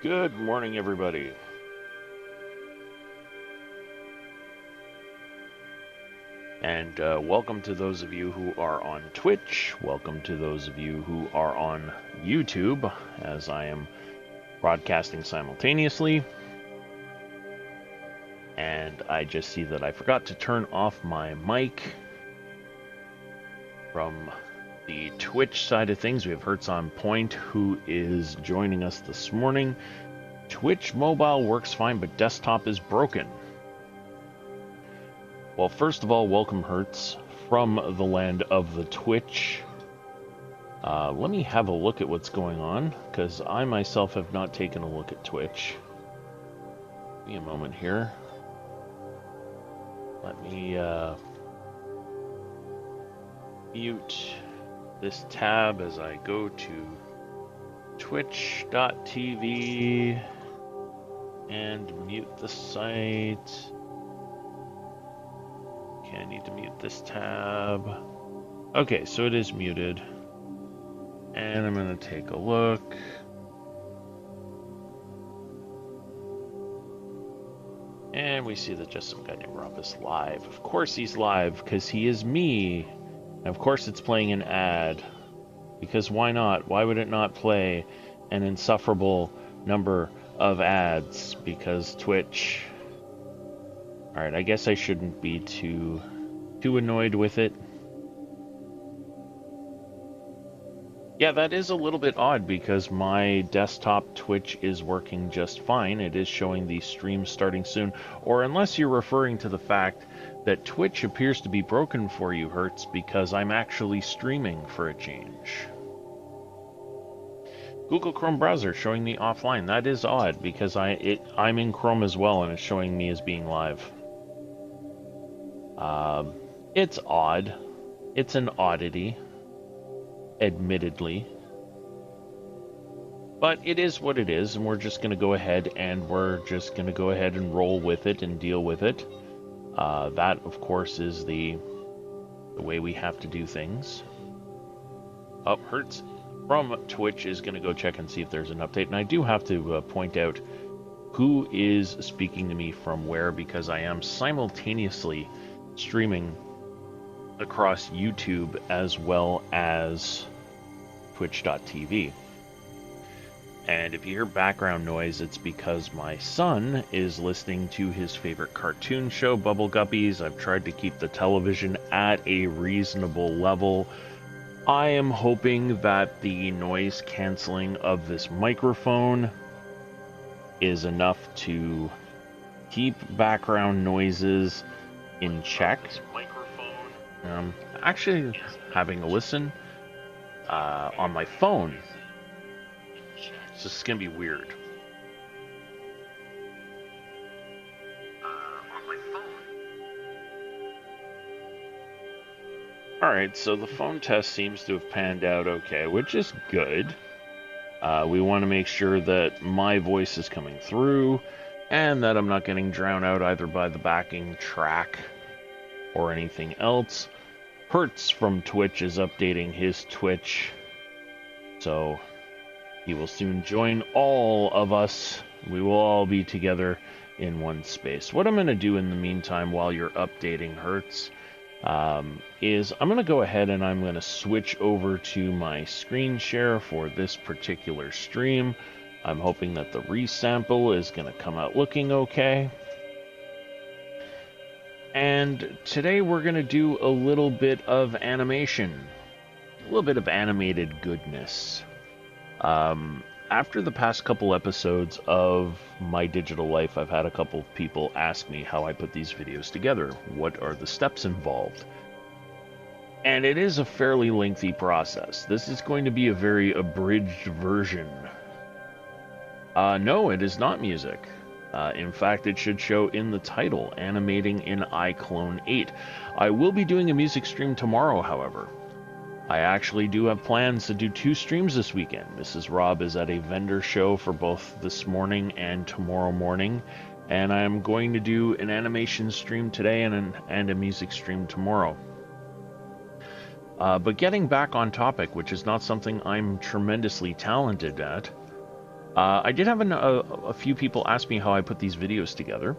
Good morning, everybody, and welcome to those of you who are on Twitch. Welcome to those of you who are on YouTube, as I am broadcasting simultaneously. And I just see that I forgot to turn off my mic from the Twitch side of things. We have Hertz on Point, who is joining us this morning. Twitch mobile works fine, but desktop is broken. Well, first of all, welcome, Hertz, from the land of the Twitch. Let me have a look at what's going on, because I myself have not taken a look at Twitch. Give me a moment here. Let me mute this tab as I go to twitch.tv and mute the site. Okay, I need to mute this tab. Okay, so it is muted. And I'm going to take a look. And we see that just some guy named Rob is live. Of course he's live, because he is me. And of course it's playing an ad. Because why not? Why would it not play an insufferable number of ads? Because Twitch... Alright, I guess I shouldn't be too annoyed with it. Yeah, that is a little bit odd because my desktop Twitch is working just fine. It is showing the stream starting soon. Or unless you're referring to the fact that Twitch appears to be broken for you, Hertz, because I'm actually streaming for a change. Google Chrome browser showing me offline. That is odd because I'm in Chrome as well and it's showing me as being live. It's odd. It's an oddity. Admittedly, but it is what it is, and we're just going to go ahead and roll with it and deal with it. That, of course, is the way we have to do things. Hertz from Twitch is going to go check and see if there's an update, and I do have to point out who is speaking to me from where, because I am simultaneously streaming across YouTube as well as twitch.tv. And if you hear background noise, it's because my son is listening to his favorite cartoon show, Bubble Guppies. I've tried to keep the television at a reasonable level. I am hoping that the noise canceling of this microphone is enough to keep background noises in check. Actually having a listen on my phone. So this is gonna be weird. Alright, so the phone test seems to have panned out okay, which is good. We want to make sure that my voice is coming through and that I'm not getting drowned out either by the backing track or anything else. Hertz from Twitch is updating his Twitch, so he will soon join all of us. We will all be together in one space. What I'm going to do in the meantime while you're updating Hertz is I'm going to go ahead and I'm going to switch over to my screen share for this particular stream. I'm hoping that the resample is going to come out looking okay. And today we're going to do a little bit of animation, a little bit of animated goodness. After the past couple episodes of My Digital Life, I've had a couple people ask me how I put these videos together. What are the steps involved? And it is a fairly lengthy process. This is going to be a very abridged version. No, it is not music. In fact, it should show in the title, Animating in iClone 8. I will be doing a music stream tomorrow, however. I actually do have plans to do 2 streams this weekend. Mrs. Rob is at a vendor show for both this morning and tomorrow morning, and I'm going to do an animation stream today and a music stream tomorrow. But getting back on topic, which is not something I'm tremendously talented at, I did have a few people ask me how I put these videos together.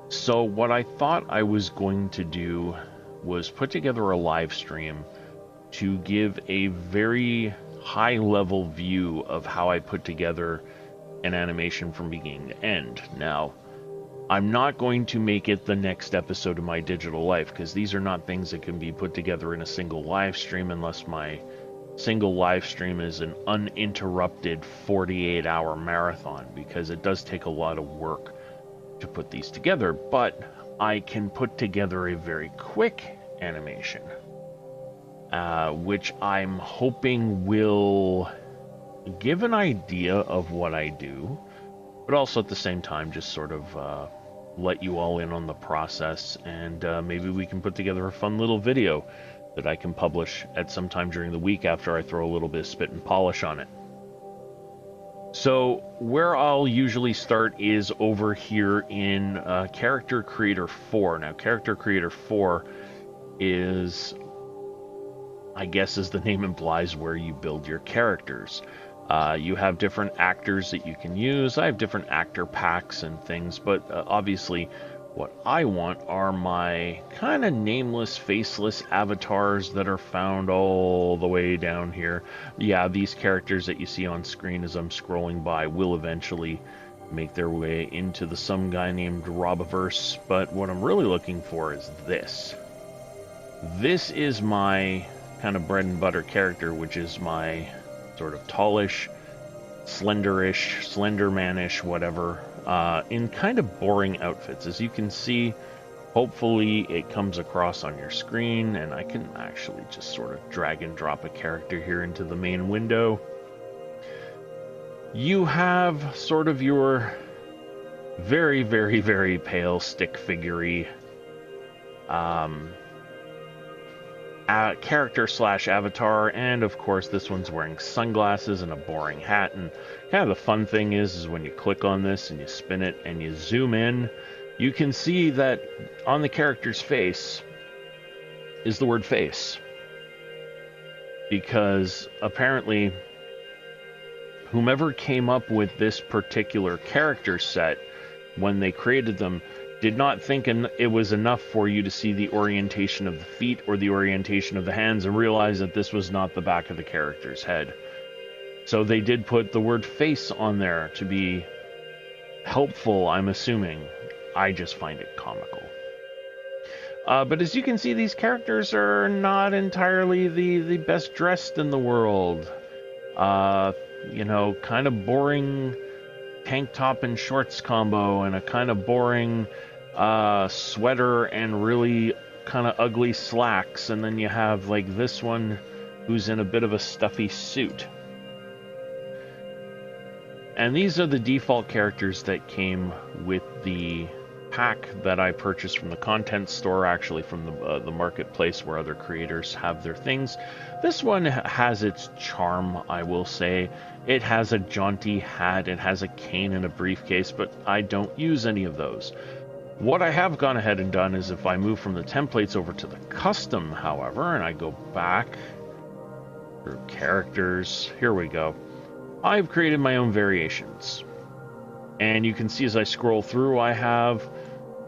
So what I thought I was going to do was put together a live stream to give a very high-level view of how I put together an animation from beginning to end. Now, I'm not going to make it the next episode of my digital life, because these are not things that can be put together in a single live stream unless my single live stream is an uninterrupted 48-hour marathon, because it does take a lot of work to put these together. But I can put together a very quick animation, which I'm hoping will give an idea of what I do, but also at the same time just sort of let you all in on the process, and maybe we can put together a fun little video that I can publish at some time during the week after I throw a little bit of spit and polish on it. So where I'll usually start is over here in Character Creator 4. Now, Character Creator 4 is, I guess as the name implies, where you build your characters. You have different actors that you can use. I have different actor packs and things, but obviously what I want are my kind of nameless, faceless avatars that are found all the way down here. Yeah, these characters that you see on screen as I'm scrolling by will eventually make their way into the some guy named Robiverse, but what I'm really looking for is this. This is my kind of bread and butter character, which is my sort of tallish, slenderish, slendermanish, whatever, in kind of boring outfits. As you can see, hopefully it comes across on your screen, and I can actually just sort of drag and drop a character here into the main window. You have sort of your very, very, very pale stick figure-y character slash avatar, and of course this one's wearing sunglasses and a boring hat. And kind of the fun thing is when you click on this and you spin it and you zoom in, you can see that on the character's face is the word face, because apparently whomever came up with this particular character set when they created them did not think it was enough for you to see the orientation of the feet or the orientation of the hands and realize that this was not the back of the character's head. So they did put the word face on there to be helpful, I'm assuming. I just find it comical. But as you can see, these characters are not entirely the best dressed in the world. You know, kind of boring tank top and shorts combo, and a kind of boring sweater and really kind of ugly slacks, and then you have like this one who's in a bit of a stuffy suit. And these are the default characters that came with the pack that I purchased from the content store, actually from the marketplace where other creators have their things. This one has its charm, I will say. It has a jaunty hat, it has a cane and a briefcase, but I don't use any of those. What I have gone ahead and done is if I move from the templates over to the custom, however, and I go back through characters, here we go. I've created my own variations. And you can see as I scroll through, I have,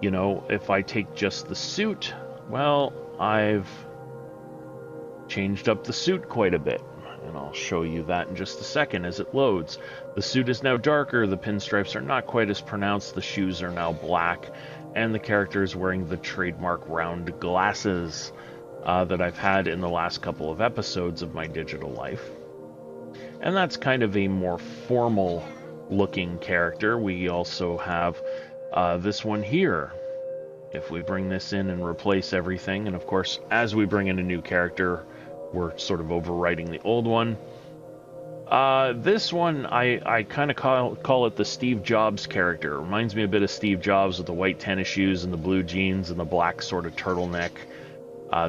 you know, if I take just the suit, well, I've changed up the suit quite a bit. And I'll show you that in just a second as it loads. The suit is now darker, the pinstripes are not quite as pronounced, the shoes are now black, and the character is wearing the trademark round glasses that I've had in the last couple of episodes of my digital life. And that's kind of a more formal looking character. We also have this one here. If we bring this in and replace everything, and of course as we bring in a new character, we're sort of overwriting the old one. This one, I kind of call it the Steve Jobs character. It reminds me a bit of Steve Jobs with the white tennis shoes and the blue jeans and the black sort of turtleneck.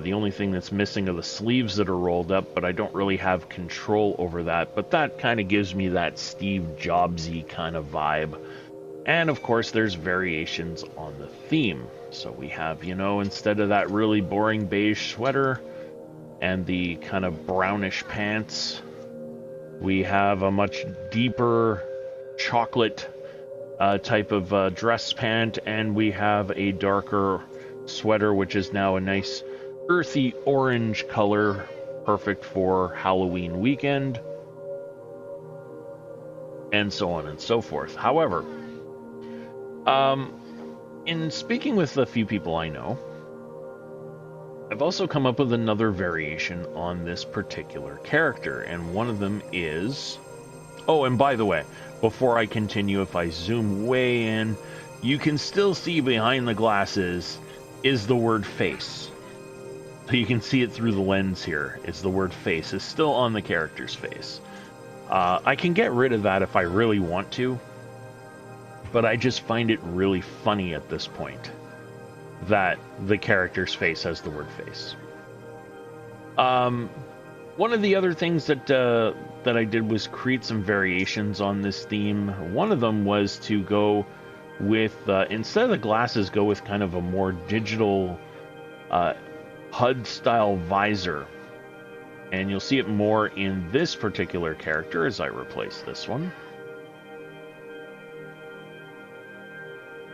The only thing that's missing are the sleeves that are rolled up, but I don't really have control over that. But that kind of gives me that Steve Jobsy kind of vibe. And of course, there's variations on the theme. So we have, you know, instead of that really boring beige sweater and the kind of brownish pants, We have a much deeper chocolate type of dress pant, and we have a darker sweater, which is now a nice earthy orange color, perfect for Halloween weekend, and so on and so forth. However, in speaking with a few people I know, I've also come up with another variation on this particular character, and one of them is... Oh, and by the way, before I continue, if I zoom way in, you can still see behind the glasses is the word face. So you can see it through the lens here. It's the word face. It's still on the character's face. I can get rid of that if I really want to, but I just find it really funny at this point that the character's face has the word face. One of the other things that that I did was create some variations on this theme. One of them was to go with, instead of the glasses, go with kind of a more digital HUD-style visor. And you'll see it more in this particular character as I replace this one.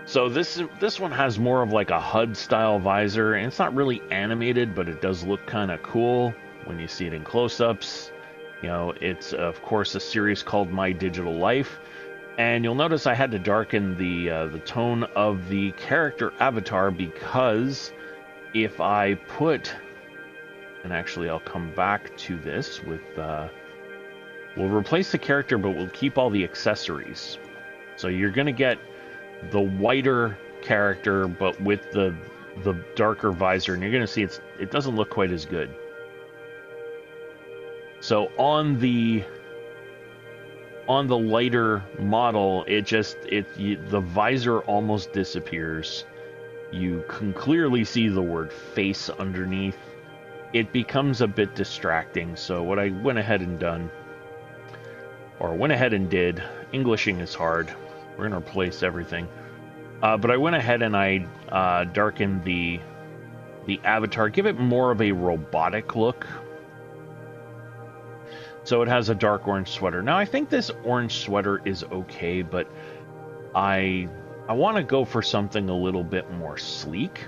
So this one has more of like a HUD-style visor, and it's not really animated, but it does look kind of cool when you see it in close-ups. You know, it's of course a series called My Digital Life, and you'll notice I had to darken the tone of the character avatar, because if I put, and actually I'll come back to this with, we'll replace the character, but we'll keep all the accessories. So you're gonna get the whiter character, but with the darker visor, and you're gonna see it doesn't look quite as good. So on the lighter model, the visor almost disappears. You can clearly see the word face underneath. It becomes a bit distracting. So what I went ahead and did, Englishing is hard. We're gonna replace everything. But I went ahead and I darkened the avatar, give it more of a robotic look. So it has a dark orange sweater. Now I think this orange sweater is okay, but I want to go for something a little bit more sleek.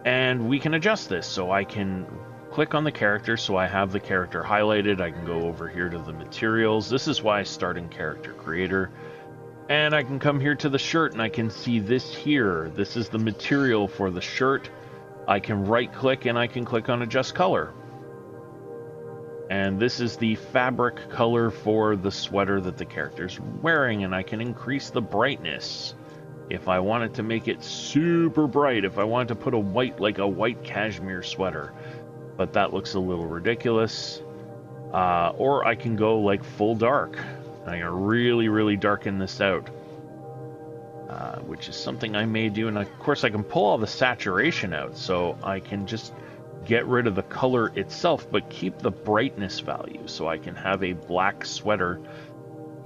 And we can adjust this. So I can click on the character, so I have the character highlighted. I can go over here to the materials. This is why I start in Character Creator. And I can come here to the shirt, and I can see this here. This is the material for the shirt. I can right click and I can click on Adjust Color. And this is the fabric color for the sweater that the character's wearing, and I can increase the brightness if I wanted to make it super bright, if I wanted to put a white, like a white cashmere sweater, but that looks a little ridiculous. Or I can go like full dark. I can really darken this out, which is something I may do. And of course I can pull all the saturation out, so I can just get rid of the color itself, but keep the brightness value. So I can have a black sweater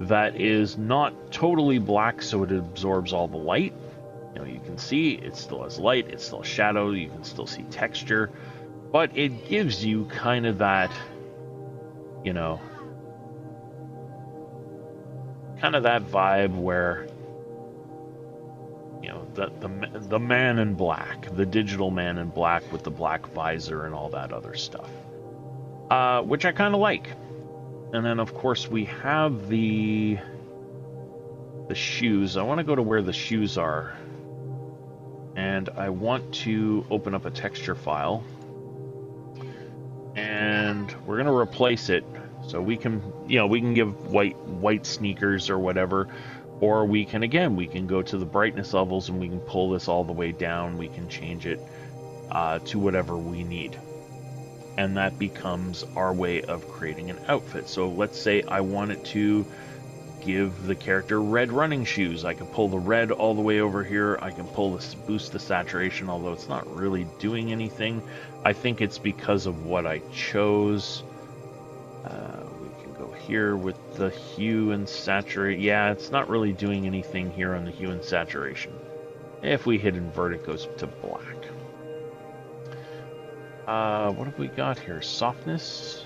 that is not totally black, so it absorbs all the light. You know, you can see it still has light, it still has shadow, you can still see texture, but it gives you kind of that, you know, kind of that vibe where, you know, the man in black, the digital man in black with the black visor and all that other stuff, which I kind of like. And then of course we have the shoes. I want to go to where the shoes are, and I want to open up a texture file, and we're going to replace it. So we can, you know, we can give white sneakers or whatever, or we can, again, we can go to the brightness levels and we can pull this all the way down. We can change it to whatever we need. And that becomes our way of creating an outfit. So let's say I wanted to give the character red running shoes. I can pull the red all the way over here. I can pull this, boost the saturation, although it's not really doing anything. I think it's because of what I chose. We can go here with the hue and saturate. Yeah, it's not really doing anything here on the hue and saturation. If we hit invert, it goes to black. What have we got here? Softness.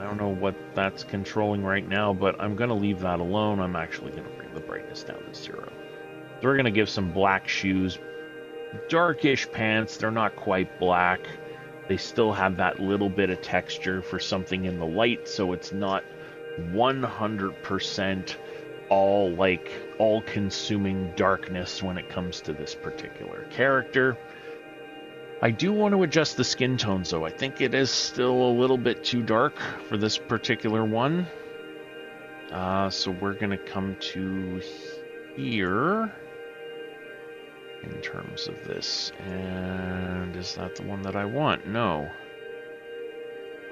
I don't know what that's controlling right now, but I'm going to leave that alone. I'm actually going to bring the brightness down to 0. So we're going to give some black shoes, darkish pants. They're not quite black. They still have that little bit of texture for something in the light, so it's not 100% all-consuming darkness when it comes to this particular character. I do want to adjust the skin tones, though. I think it is still a little bit too dark for this particular one. So we're going to come to here in terms of this. And is that the one that I want? No.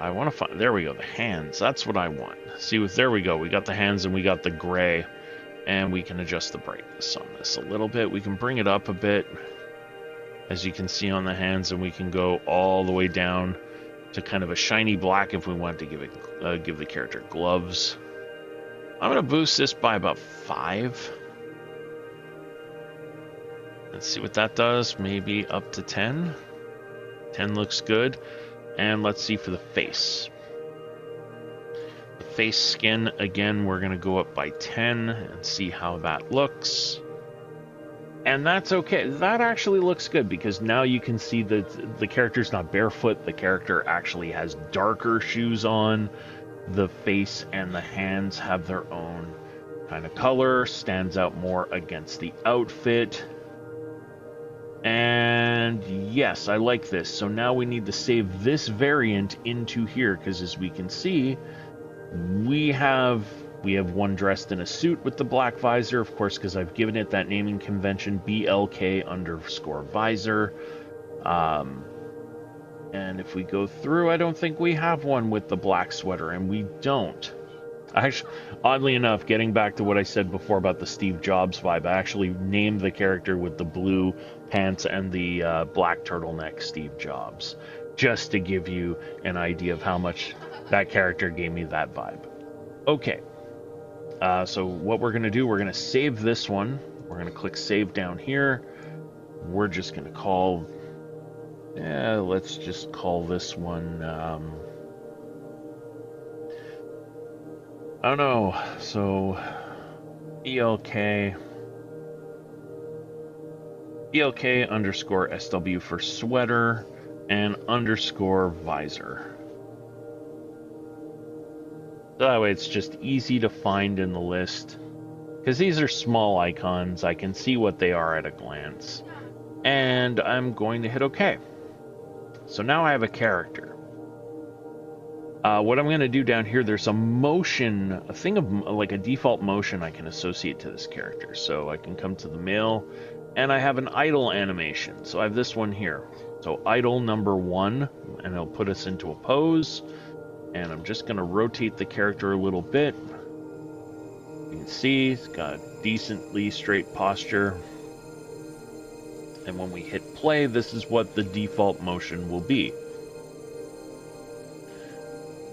I want to find... There we go, the hands. That's what I want. See, there we go. We got the hands and we got the gray. And we can adjust the brightness on this a little bit. We can bring it up a bit, as you can see on the hands, and we can go all the way down to kind of a shiny black if we want to give the character gloves. I'm going to boost this by about 5. Let's see what that does. Maybe up to 10. 10 looks good. And let's see for the face. The face skin, again, we're going to go up by 10 and see how that looks. And that's okay. That actually looks good, because now you can see that the character's not barefoot. The character actually has darker shoes on. The face and the hands have their own kind of color, stands out more against the outfit. And yes, I like this. So now we need to save this variant into here, because as we can see, we have one dressed in a suit with the black visor, of course, because I've given it that naming convention, BLK_visor. And if we go through, I don't think we have one with the black sweater, and we don't. Actually, oddly enough, getting back to what I said before about the Steve Jobs vibe, I actually named the character with the blue pants and the black turtleneck Steve Jobs, just to give you an idea of how much that character gave me that vibe. Okay. So what we're going to do, we're going to save this one. We're going to click save down here. We're just going to call, let's just call this one, I don't know, so ELK_SW for sweater and _visor. That way it's just easy to find in the list, because these are small icons. I can see what they are at a glance, and I'm going to hit OK. So now I have a character. What I'm going to do down here, there's a motion, a thing of like a default motion I can associate to this character. So I can come to the mail, and I have an idle animation. So I have this one here. So idle number 1, and it'll put us into a pose. And I'm just going to rotate the character a little bit. You can see it's got a decently straight posture. And when we hit play, this is what the default motion will be.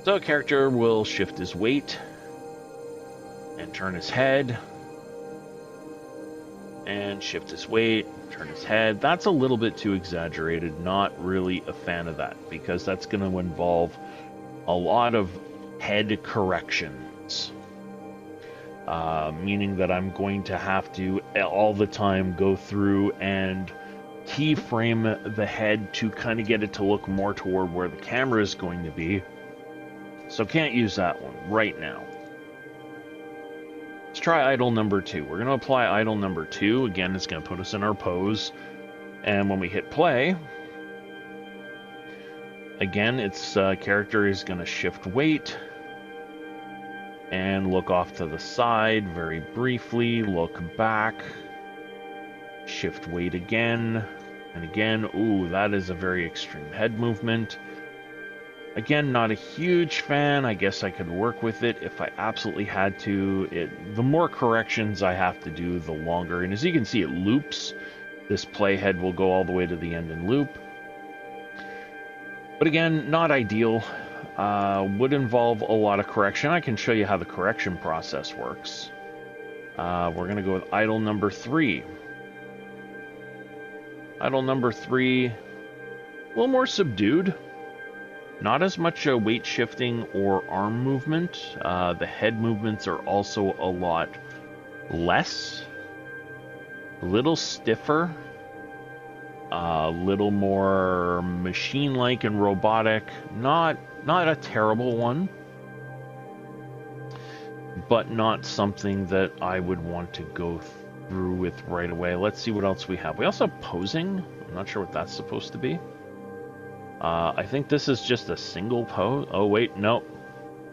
So a character will shift his weight and turn his head. And shift his weight, turn his head. That's a little bit too exaggerated. Not really a fan of that, because that's going to involve a lot of head corrections, meaning that I'm going to have to all the time go through and keyframe the head to kind of get it to look more toward where the camera is going to be. So can't use that one right now. Let's try idle number 2. We're going to apply idle number 2. Again, it's going to put us in our pose. And when we hit play, again, its character is going to shift weight and look off to the side very briefly, look back, shift weight again, and again. Ooh, that is a very extreme head movement. Again, not a huge fan. I guess I could work with it if I absolutely had to. The more corrections I have to do, the longer. And as you can see, it loops. This playhead will go all the way to the end and loop. But again, not ideal. Would involve a lot of correction. I can show you how the correction process works. We're going to go with idle number 3. Idle number 3, a little more subdued. Not as much weight shifting or arm movement. The head movements are also a lot less, a little stiffer, a little more machine-like and robotic. Not a terrible one, but not something that I would want to go through with right away. Let's see what else we have. We also have posing. I'm not sure what that's supposed to be. I think this is just a single pose. Oh, wait, no.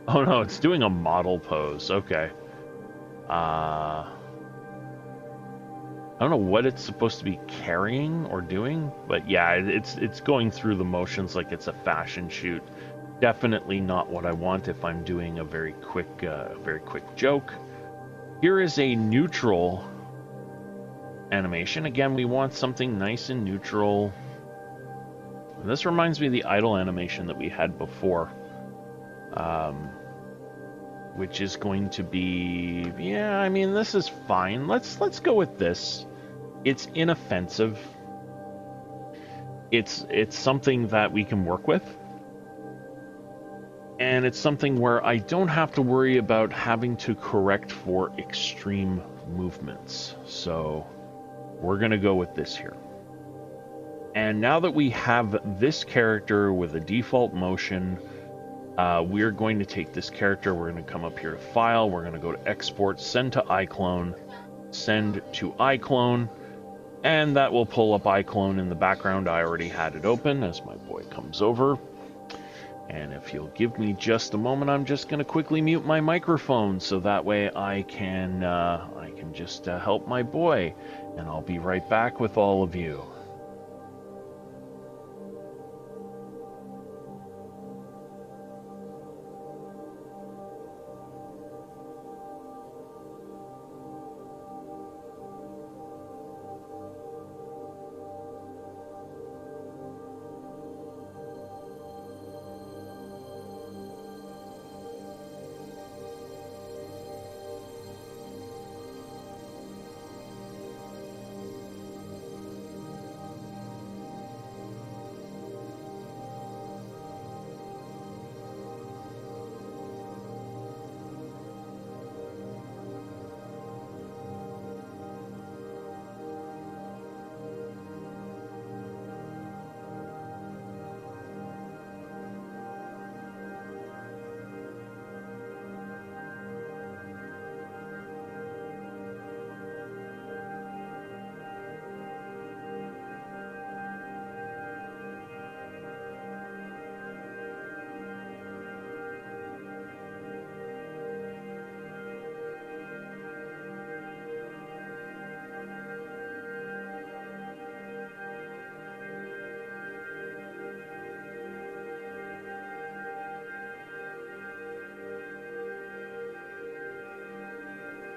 Oh, no, it's doing a model pose. Okay. I don't know what it's supposed to be carrying or doing, but yeah, it's going through the motions like it's a fashion shoot. Definitely not what I want if I'm doing a very quick joke. Here is a neutral animation. Again, we want something nice and neutral. And this reminds me of the idle animation that we had before, which is going to be, yeah, I mean, this is fine. Let's go with this. It's inoffensive. It's something that we can work with. And it's something where I don't have to worry about having to correct for extreme movements. So we're going to go with this here. And now that we have this character with a default motion, we're going to take this character, we're going to come up here to File, we're going to go to Export, Send to iClone, Send to iClone, and that will pull up iClone in the background. I already had it open as my boy comes over. And if you'll give me just a moment, I'm just going to quickly mute my microphone so that way I can just help my boy, and I'll be right back with all of you.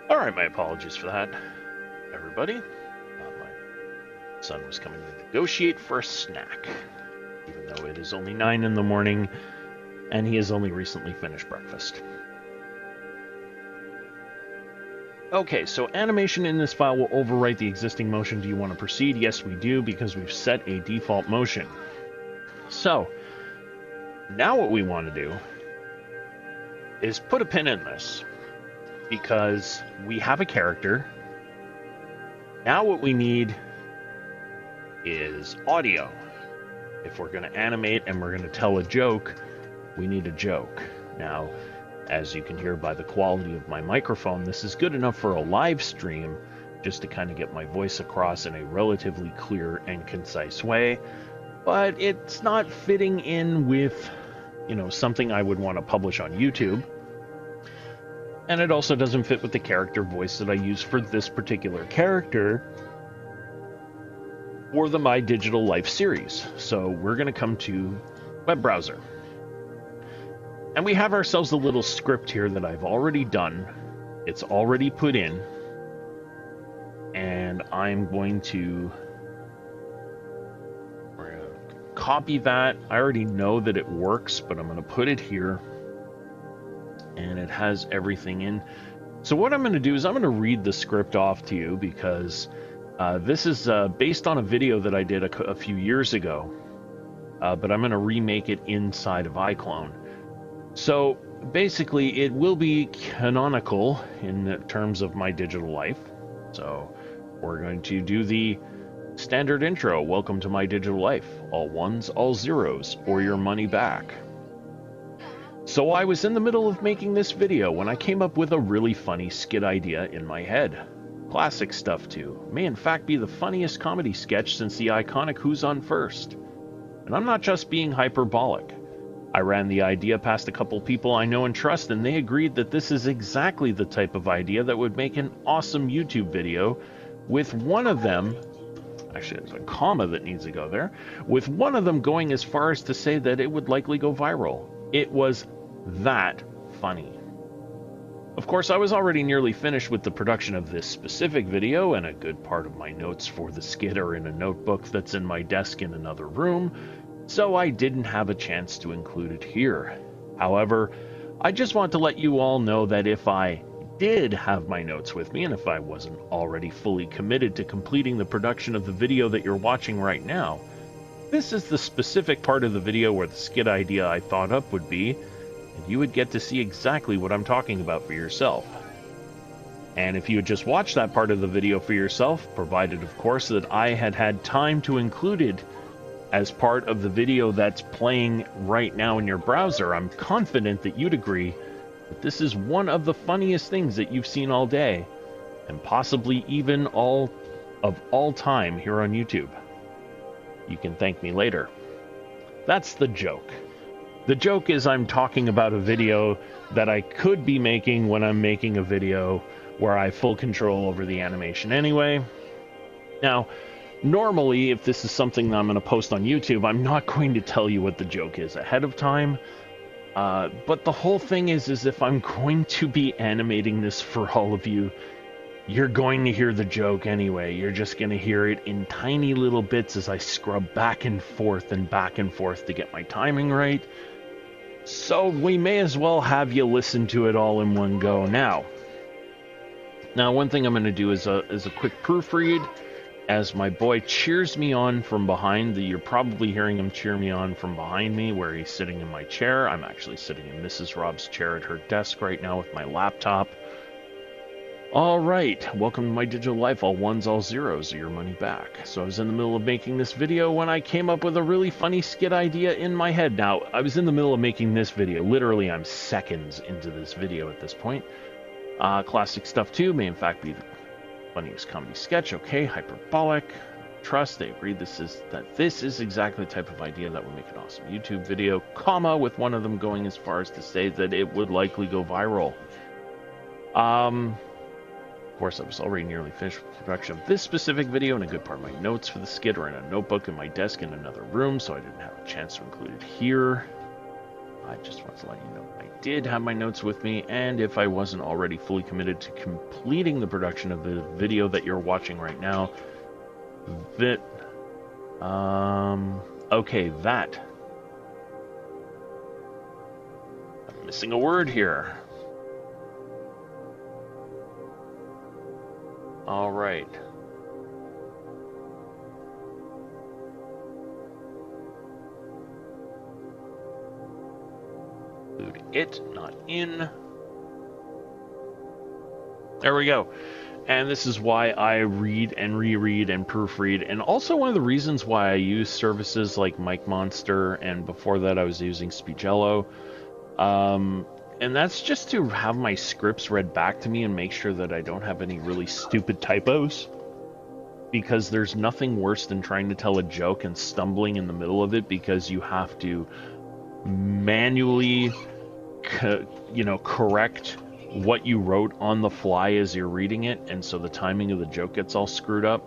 Alright, my apologies for that, everybody. My son was coming to negotiate for a snack, even though it is only 9 in the morning, and he has only recently finished breakfast. Okay, so animation in this file will overwrite the existing motion. Do you want to proceed? Yes, we do, because we've set a default motion. So, now what we want to do is put a pin in this, because we have a character. Now what we need is audio. If we're going to animate and we're going to tell a joke, we need a joke. Now, as you can hear by the quality of my microphone, this is good enough for a live stream, just to kind of get my voice across in a relatively clear and concise way. But it's not fitting in with, something I would want to publish on YouTube. And it also doesn't fit with the character voice that I use for this particular character or the My Digital Life series. So we're going to come to web browser. And we have ourselves a little script here that I've already done. It's already put in. And I'm going to copy that. I already know that it works, but I'm going to put it here. And it has everything in. So what I'm going to do is I'm going to read the script off to you, because this is based on a video that I did a few years ago. but I'm going to remake it inside of iClone. So basically, it will be canonical in terms of my digital life. So we're going to do the standard intro. Welcome to my digital life. All ones, all zeros, or your money back. So I was in the middle of making this video when I came up with a really funny skit idea in my head. Classic stuff too. May in fact be the funniest comedy sketch since the iconic Who's On First. And I'm not just being hyperbolic. I ran the idea past a couple people I know and trust, and they agreed that this is exactly the type of idea that would make an awesome YouTube video, with one of them, actually there's a comma that needs to go there, with one of them going as far as to say that it would likely go viral. It was that funny. Of course, I was already nearly finished with the production of this specific video, and a good part of my notes for the skit are in a notebook that's in my desk in another room, so I didn't have a chance to include it here. However, I just want to let you all know that if I did have my notes with me, and if I wasn't already fully committed to completing the production of the video that you're watching right now, this is the specific part of the video where the skit idea I thought up would be, and you would get to see exactly what I'm talking about for yourself. And if you had just watched that part of the video for yourself, provided of course that I had had time to include it as part of the video that's playing right now in your browser, I'm confident that you'd agree that this is one of the funniest things that you've seen all day, and possibly even all time here on YouTube. You can thank me later. That's the joke. The joke is I'm talking about a video that I could be making when I'm making a video where I have full control over the animation anyway. Now, normally, if this is something that I'm going to post on YouTube, I'm not going to tell you what the joke is ahead of time. But the whole thing is if I'm going to be animating this for all of you, you're going to hear the joke anyway. You're just going to hear it in tiny little bits as I scrub back and forth to get my timing right. So we may as well have you listen to it all in one go now. Now, one thing I'm going to do is a quick proofread as my boy cheers me on from behind. You're probably hearing him cheer me on from behind me where he's sitting in my chair. I'm actually sitting in Mrs. Rob's chair at her desk right now with my laptop. All right, welcome to my digital life. All ones, all zeros, or your money back. So I was in the middle of making this video when I came up with a really funny skit idea in my head. Now, I was in the middle of making this video. Literally, I'm seconds into this video at this point. Classic stuff too, may in fact be the funniest comedy sketch. Okay, hyperbolic. Trust, they agreed this is exactly the type of idea that would make an awesome YouTube video, comma, with one of them going as far as to say that it would likely go viral. Of course, I was already nearly finished with the production of this specific video, and a good part of my notes for the skit are in a notebook in my desk in another room, so I didn't have a chance to include it here. I just want to let you know I did have my notes with me, and if I wasn't already fully committed to completing the production of the video that you're watching right now, okay, that. I'm missing a word here. All right. Include it, not in. There we go. And this is why I read and reread and proofread, and also one of the reasons why I use services like Mic Monster, and before that I was using Speegello. And that's just to have my scripts read back to me and make sure that I don't have any really stupid typos. Because there's nothing worse than trying to tell a joke and stumbling in the middle of it because you have to manually, correct what you wrote on the fly as you're reading it. And so the timing of the joke gets all screwed up.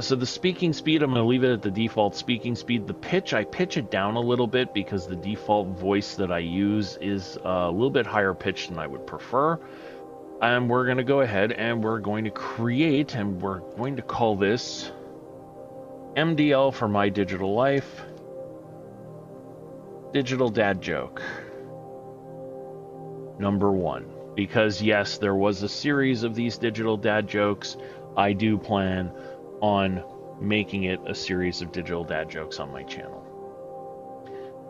So the speaking speed, I'm going to leave it at the default speaking speed. The pitch, I pitch it down a little bit because the default voice that I use is a little bit higher pitched than I would prefer. And we're going to go ahead and we're going to create, and we're going to call this MDL for my digital life. Digital dad joke. Number 1. Because yes, there was a series of these digital dad jokes. I do plan on making it a series of digital dad jokes on my channel.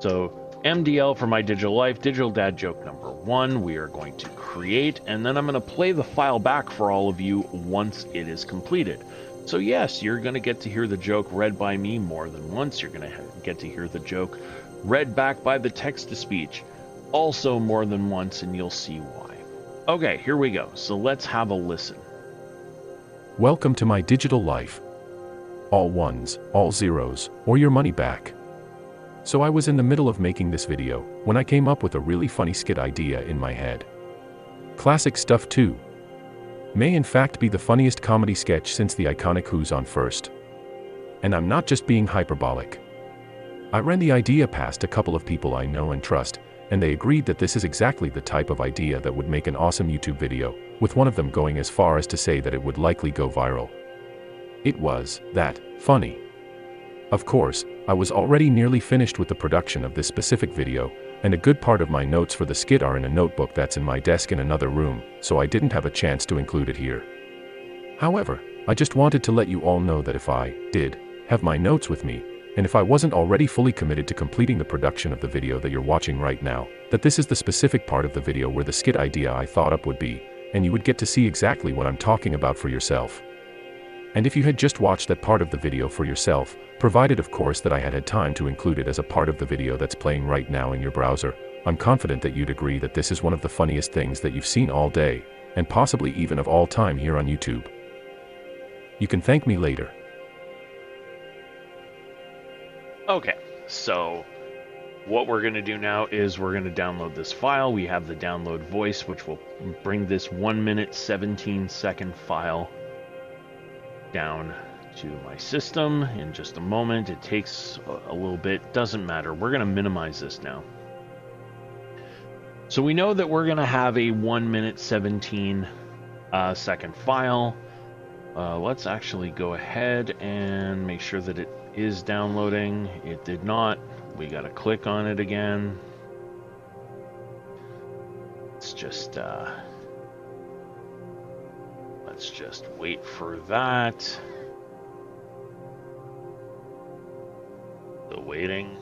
So MDL for My Digital Life, Digital Dad joke number 1, we are going to create, and then I'm going to play the file back for all of you once it is completed. So yes, you're going to get to hear the joke read by me more than once. You're going to get to hear the joke read back by the text-to-speech also more than once, and you'll see why. Okay, here we go. So let's have a listen. Welcome to My Digital Life. All ones, all zeros, or your money back. So I was in the middle of making this video when I came up with a really funny skit idea in my head. Classic stuff too. May in fact be the funniest comedy sketch since the iconic Who's on First. And I'm not just being hyperbolic. I ran the idea past a couple of people I know and trust, and they agreed that this is exactly the type of idea that would make an awesome YouTube video, with one of them going as far as to say that it would likely go viral. It was that funny. Of course, I was already nearly finished with the production of this specific video, and a good part of my notes for the skit are in a notebook that's in my desk in another room, so I didn't have a chance to include it here. However, I just wanted to let you all know that if I did have my notes with me, and if I wasn't already fully committed to completing the production of the video that you're watching right now, that this is the specific part of the video where the skit idea I thought up would be, and you would get to see exactly what I'm talking about for yourself. And if you had just watched that part of the video for yourself, provided of course that I had had time to include it as a part of the video that's playing right now in your browser, I'm confident that you'd agree that this is one of the funniest things that you've seen all day, and possibly even of all time here on YouTube. You can thank me later. Okay, so what we're going to do now is we're going to download this file. We have the download voice, which will bring this 1 minute 17-second file down to my system in just a moment. It takes a little bit, doesn't matter. We're going to minimize this now. So we know that we're going to have a 1 minute 17-second file. Let's actually go ahead and make sure that it is downloading. It did not. We got to click on it again. Let's just wait for that. Still waiting.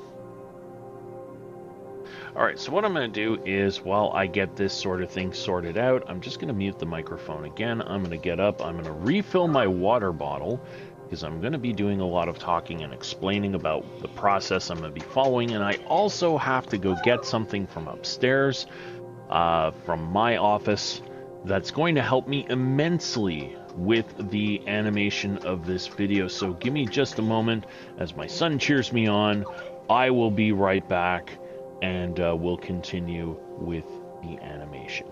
Alright, so what I'm going to do is, while I get this sort of thing sorted out, I'm just going to mute the microphone again. I'm going to get up. I'm going to refill my water bottle, because I'm going to be doing a lot of talking and explaining about the process I'm going to be following. And I also have to go get something from upstairs, from my office, that's going to help me immensely with the animation of this video. So give me just a moment as my son cheers me on. I will be right back, and we'll continue with the animation.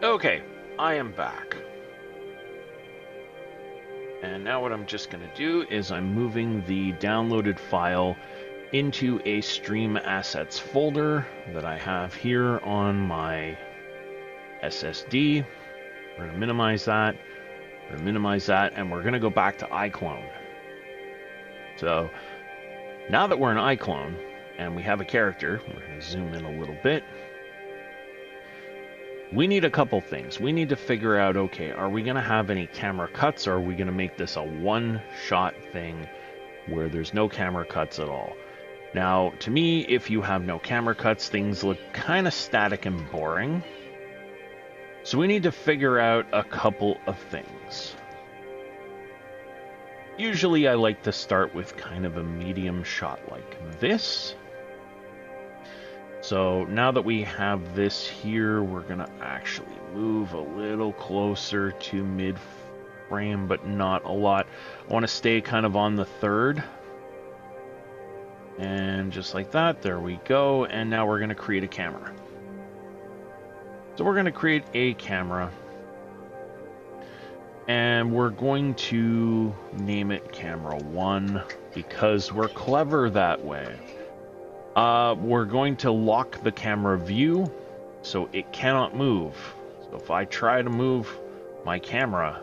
Okay, I am back. And now what I'm just going to do is I'm moving the downloaded file into a Stream Assets folder that I have here on my SSD. We're going to minimize that. We're going to minimize that, and we're going to go back to iClone. So now that we're in iClone and we have a character, we're going to zoom in a little bit. We need a couple things. We need to figure out, okay, are we going to have any camera cuts, or are we going to make this a one-shot thing where there's no camera cuts at all? Now, to me, if you have no camera cuts, things look kind of static and boring. So we need to figure out a couple of things. Usually I like to start with kind of a medium shot like this. So now that we have this here, we're going to actually move a little closer to mid-frame, but not a lot. I want to stay kind of on the third. And just like that, there we go. And now we're going to create a camera. So we're going to create a camera. And we're going to name it Camera 1 because we're clever that way. We're going to lock the camera view so it cannot move. So if I try to move my camera,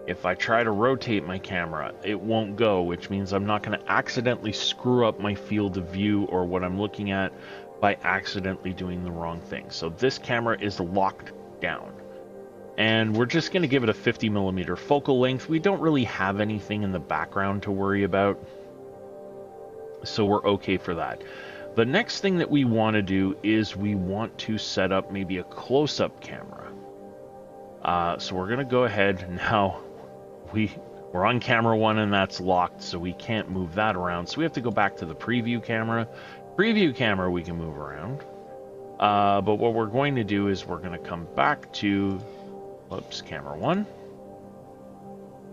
if I try to rotate my camera, it won't go, which means I'm not going to accidentally screw up my field of view or what I'm looking at by accidentally doing the wrong thing. So this camera is locked down. And we're just going to give it a 50mm focal length. We don't really have anything in the background to worry about, so we're okay for that. The next thing that we want to do is we want to set up maybe a close-up camera. So we're going to go ahead now. We're on camera 1 and that's locked, so we can't move that around. So we have to go back to the preview camera. Preview camera we can move around. But what we're going to do is we're going to come back to, camera 1.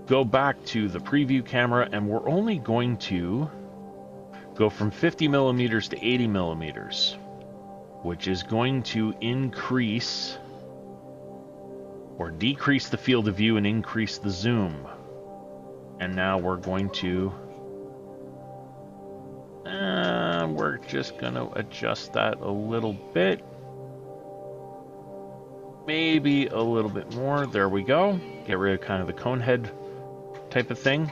Go back to the preview camera, and we're only going to go from 50mm to 80mm, which is going to increase or decrease the field of view and increase the zoom. And now we're going to we're just going to adjust that a little bit, maybe a little bit more. There we go. Get rid of kind of the cone head type of thing.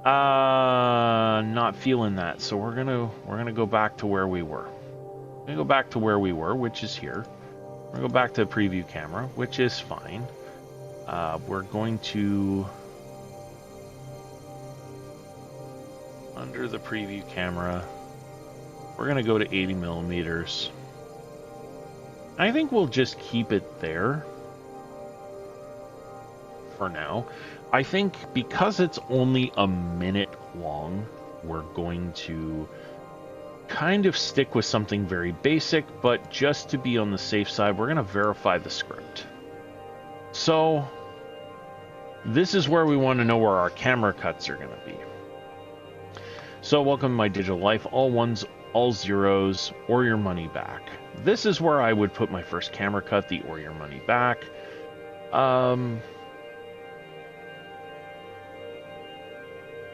Not feeling that, so we're gonna go back to where we were. We're gonna go back to where we were, which is here. We're gonna go back to the preview camera, which is fine. We're going to under the preview camera. We're gonna go to 80mm. I think we'll just keep it there for now. I think because it's only a minute long, we're going to kind of stick with something very basic, but just to be on the safe side, we're going to verify the script. So this is where we want to know where our camera cuts are going to be. So welcome to my digital life, all ones, all zeros, or your money back. This is where I would put my first camera cut, the or your money back.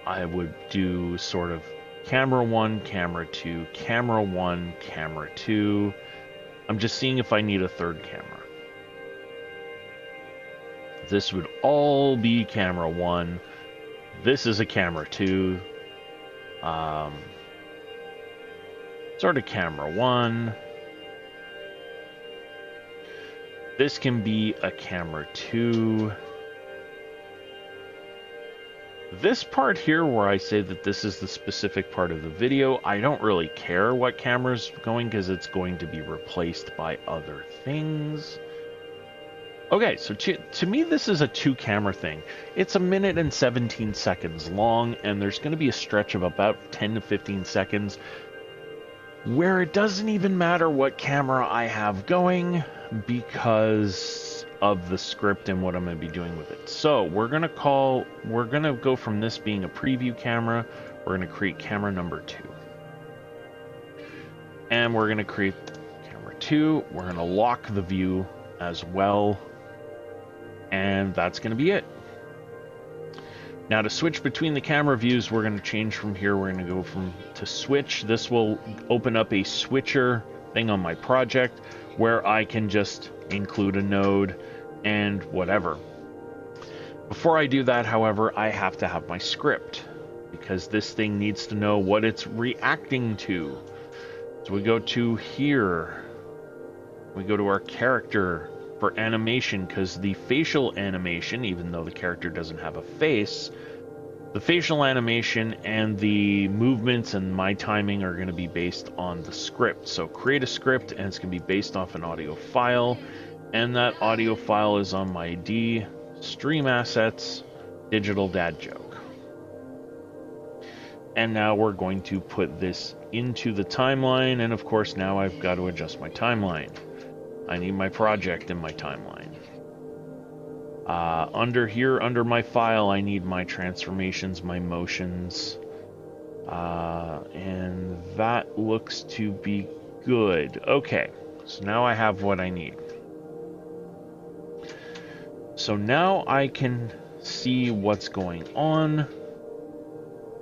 I would do sort of camera 1, camera 2, camera 1, camera 2. I'm just seeing if I need a third camera. This would all be camera 1. This is a camera 2. Sort of camera 1. This can be a camera 2. This part here where I say that this is the specific part of the video, I don't really care what camera's going because it's going to be replaced by other things. Okay, so to me this is a 2-camera thing. It's a minute and 17 seconds long, and there's going to be a stretch of about 10 to 15 seconds where it doesn't even matter what camera I have going because of the script and what I'm going to be doing with it. So we're going to go from this being a preview camera, we're going to create camera number 2. And we're going to create camera 2, we're going to lock the view as well, and that's going to be it. Now to switch between the camera views, we're going to change from here. We're going to go to switch. This will open up a switcher thing on my project where I can just include a node and whatever. Before I do that, however, I have to have my script because this thing needs to know what it's reacting to. So we go to here. We go to our character for animation because the facial animation, even though the character doesn't have a face, the facial animation and the movements and my timing are going to be based on the script. So create a script and it's going to be based off an audio file, and that audio file is on my D stream assets digital dad joke. And now we're going to put this into the timeline, and of course now I've got to adjust my timeline. I need my project in my timeline. Under here, under my file, I need my transformations, my motions. And that looks to be good. Okay, so now I have what I need. So now I can see what's going on.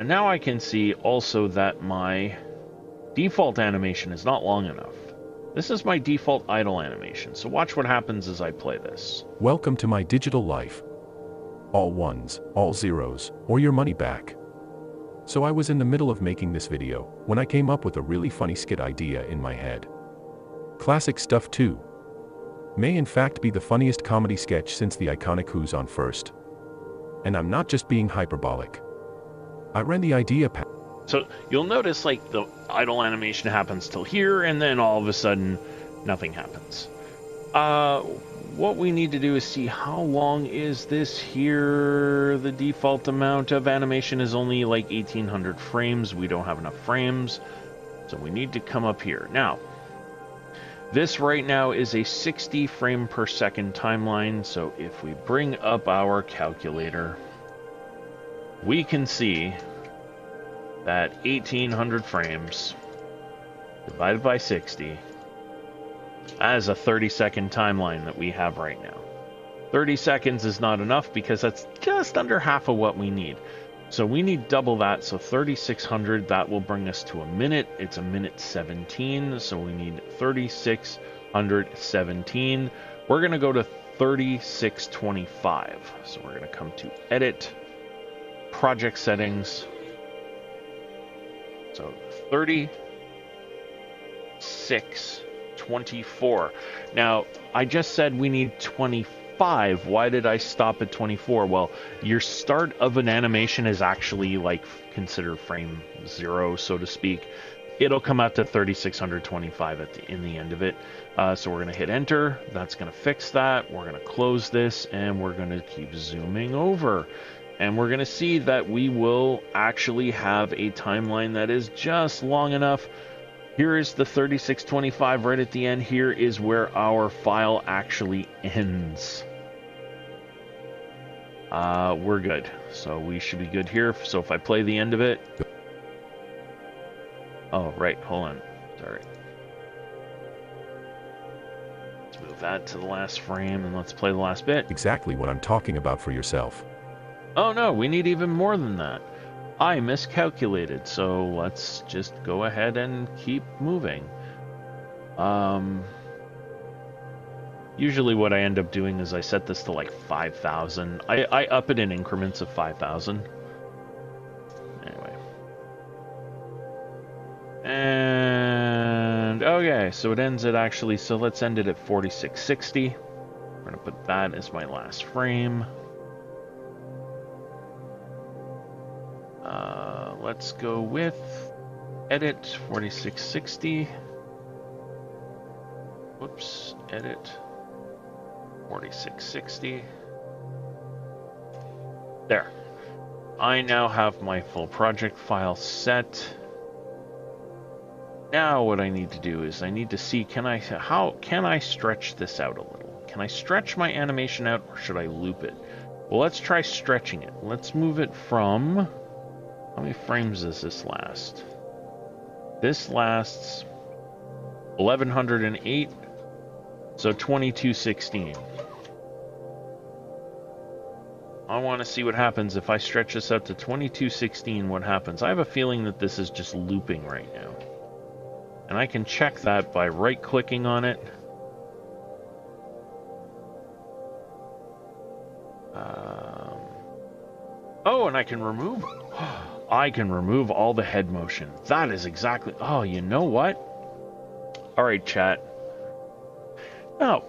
And now I can see also that my default animation is not long enough. This is my default idle animation, so watch what happens as I play this. Welcome to my digital life. All ones, all zeros, or your money back. So I was in the middle of making this video, when I came up with a really funny skit idea in my head. Classic stuff too. May in fact be the funniest comedy sketch since the iconic Who's on First. And I'm not just being hyperbolic. I ran the idea So you'll notice like the idle animation happens till here, and then all of a sudden nothing happens. What we need to do is see how long is this here. The default amount of animation is only like 1800 frames. We don't have enough frames, so we need to come up here. Now, this right now is a 60 frame per second timeline, so if we bring up our calculator, we can see that 1800 frames divided by 60 as a 30-second timeline that we have right now. 30 seconds is not enough because that's just under half of what we need. So we need double that, so 3600, that will bring us to a minute. It's a minute 17, so we need 3617. We're going to go to 3625. So we're going to come to Edit, Project Settings. So 3624. Now, I just said we need 25. Why did I stop at 24? Well, your start of an animation is actually like considered frame 0, so to speak. It'll come out to 3625 in the end of it. So we're going to hit enter. That's going to fix that. We're going to close this, and we're going to keep zooming over. And we're going to see that we will actually have a timeline that is just long enough. Here is the 3625 right at the end. Here is where our file actually ends. We're good. So we should be good here. So if I play the end of it... Oh, right. Hold on. Sorry. Let's move that to the last frame and let's play the last bit. Exactly what I'm talking about for yourself. Oh no, we need even more than that. I miscalculated, so let's just go ahead and keep moving. Usually what I end up doing is I set this to like 5,000. I up it in increments of 5,000. Anyway. And okay, so it ends at actually, so let's end it at 4660. We're going to put that as my last frame. Let's go with edit 4660. Whoops, edit 4660. There. I now have my full project file set. Now what I need to do is I need to see, how can I stretch this out a little? Can I stretch my animation out, or should I loop it? Well, let's try stretching it. Let's move it from... How many frames does this last? This lasts 1108, so 2216. I want to see what happens if I stretch this out to 2216. What happens? I have a feeling that this is just looping right now. And I can check that by right-clicking on it. Oh, and I can remove... I can remove all the head motion. That is exactly... Oh, you know what? Alright, chat. Now,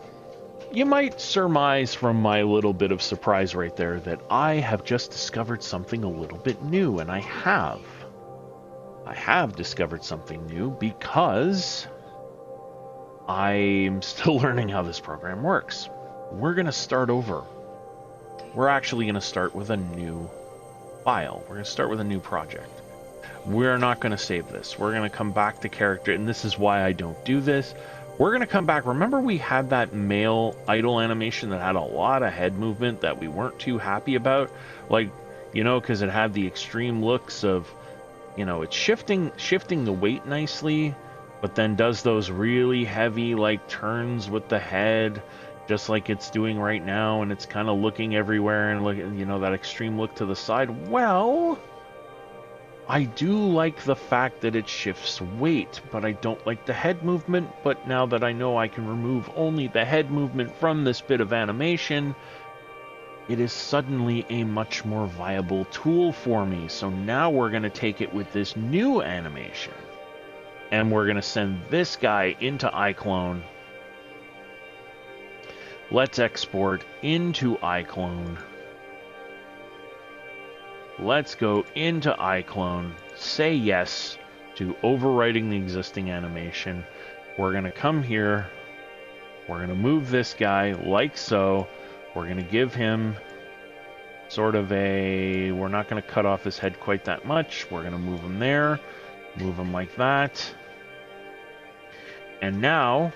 you might surmise from my little bit of surprise right there that I have just discovered something a little bit new, and I have. I have discovered something new because I'm still learning how this program works. We're going to start over. We're actually going to start with a new file. We're going to start with a new project. We're not going to save this. We're going to come back to character, and this is why I don't do this. We're going to come back. Remember we had that male idle animation that had a lot of head movement that we weren't too happy about? Like, you know, because it had the extreme looks of, you know, it's shifting the weight nicely, but then does those really heavy, like, turns with the head, just like it's doing right now, and it's kind of looking everywhere and look, you know, that extreme look to the side. Well, I do like the fact that it shifts weight, but I don't like the head movement. But now that I know I can remove only the head movement from this bit of animation, it is suddenly a much more viable tool for me. So now we're going to take it with this new animation, and we're going to send this guy into iClone. Let's export into iClone. Let's go into iClone, say yes to overwriting the existing animation. We're going to come here. We're going to move this guy like so. We're going to give him sort of a... We're not going to cut off his head quite that much. We're going to move him there. Move him like that. And now,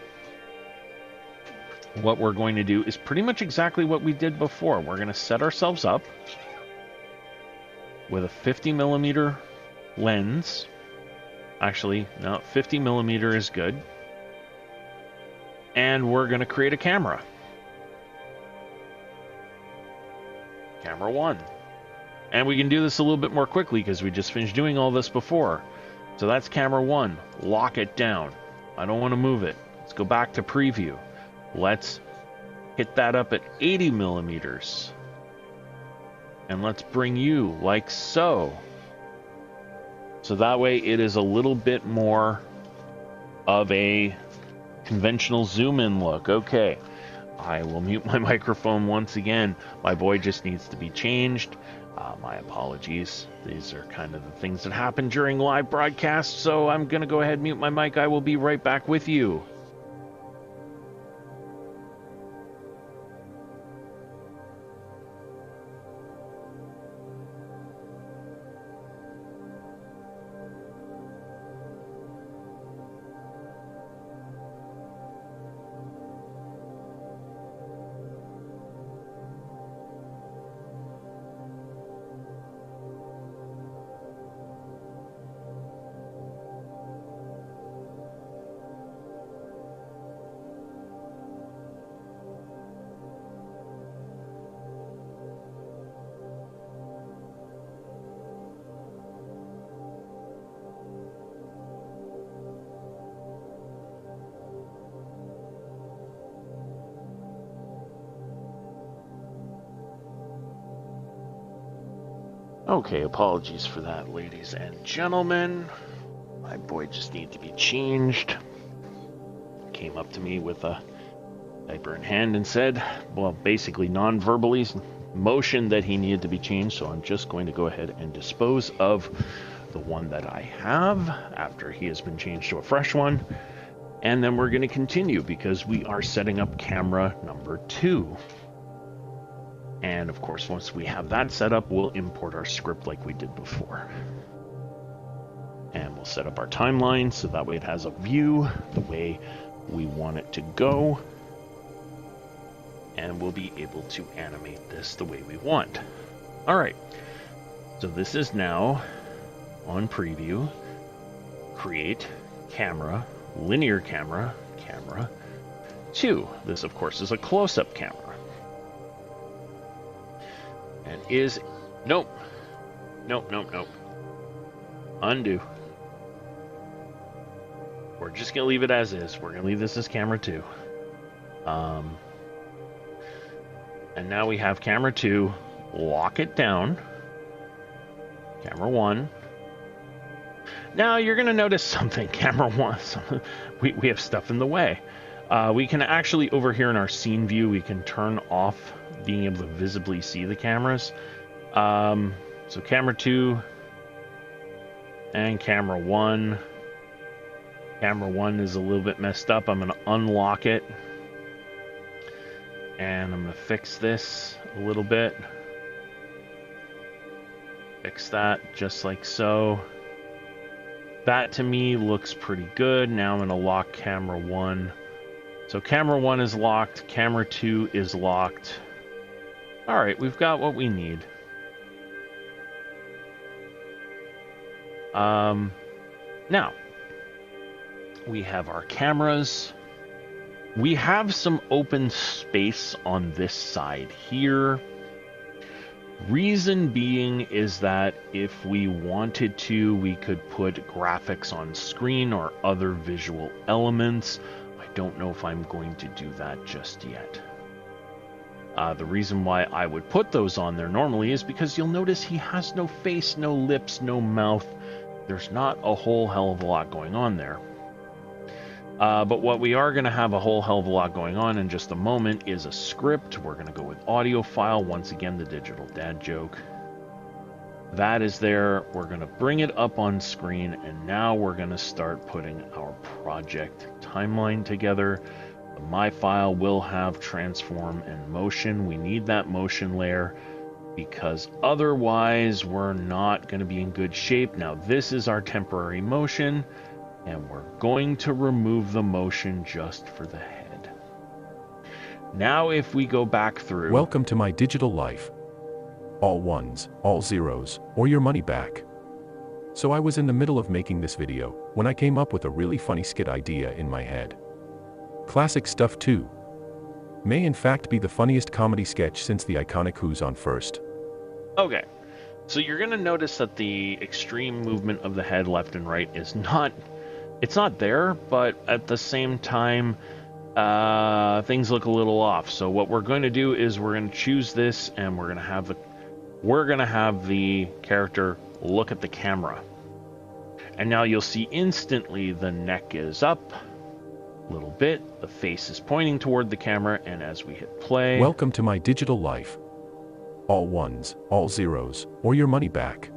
what we're going to do is pretty much exactly what we did before. We're going to set ourselves up with a 50mm lens. Actually, no, 50mm is good. And we're going to create a camera. Camera 1. And we can do this a little bit more quickly because we just finished doing all this before. So that's camera 1. Lock it down. I don't want to move it. Let's go back to preview. Let's hit that up at 80mm. And let's bring you like so. So that way it is a little bit more of a conventional zoom in look. Okay. I will mute my microphone once again. My boy just needs to be changed. My apologies. These are kind of the things that happen during live broadcasts, so I'm going to go ahead and mute my mic. I will be right back with you. Okay, apologies for that, ladies and gentlemen. My boy just needs to be changed. Came up to me with a diaper in hand and said, well, basically non-verbally motioned that he needed to be changed, so I'm just going to go ahead and dispose of the one that I have after he has been changed to a fresh one. And then we're going to continue because we are setting up camera number 2. And of course, once we have that set up, we'll import our script like we did before. And we'll set up our timeline so that way it has a view the way we want it to go. And we'll be able to animate this the way we want. All right. So this is now on preview. Create camera, linear camera, camera 2. This, of course, is a close-up camera. And is... Nope. Nope, nope, nope. Undo. We're just going to leave it as is. We're going to leave this as camera 2. And now we have camera 2. Lock it down. Camera 1. Now you're going to notice something. Camera 1. We have stuff in the way. We can actually, over here in our scene view, we can turn off being able to visibly see the cameras. So camera 2 and camera 1. Camera 1 is a little bit messed up. I'm going to unlock it. And I'm going to fix this a little bit. Fix that just like so. That to me looks pretty good. Now I'm going to lock camera 1. So camera 1 is locked. Camera 2 is locked. Alright, we've got what we need. Now, we have our cameras. We have some open space on this side here. Reason being is that if we wanted to, we could put graphics on screen or other visual elements. I don't know if I'm going to do that just yet. The reason why I would put those on there normally is because you'll notice he has no face, no lips, no mouth. There's not a whole hell of a lot going on there. But what we are going to have a whole hell of a lot going on in just a moment is a script. We're going to go with audio file. Once again, the digital dad joke. That is there. We're going to bring it up on screen, and now we're going to start putting our project timeline together. My file will have transform and motion. We need that motion layer because otherwise we're not going to be in good shape. Now this is our temporary motion, and we're going to remove the motion just for the head. Now if we go back through... Welcome to my digital life. All ones, all zeros, or your money back. So I was in the middle of making this video when I came up with a really funny skit idea in my head. Classic stuff too. May in fact be the funniest comedy sketch since the iconic Who's on First. Okay, so you're going to notice that the extreme movement of the head left and right is not... It's not there, but at the same time, things look a little off. So what we're going to do is we're going to choose this, and we're going to have the character look at the camera. And now you'll see instantly the neck is up a little bit, the face is pointing toward the camera, and as we hit play... Welcome to my digital life. All ones, all zeros, or your money back.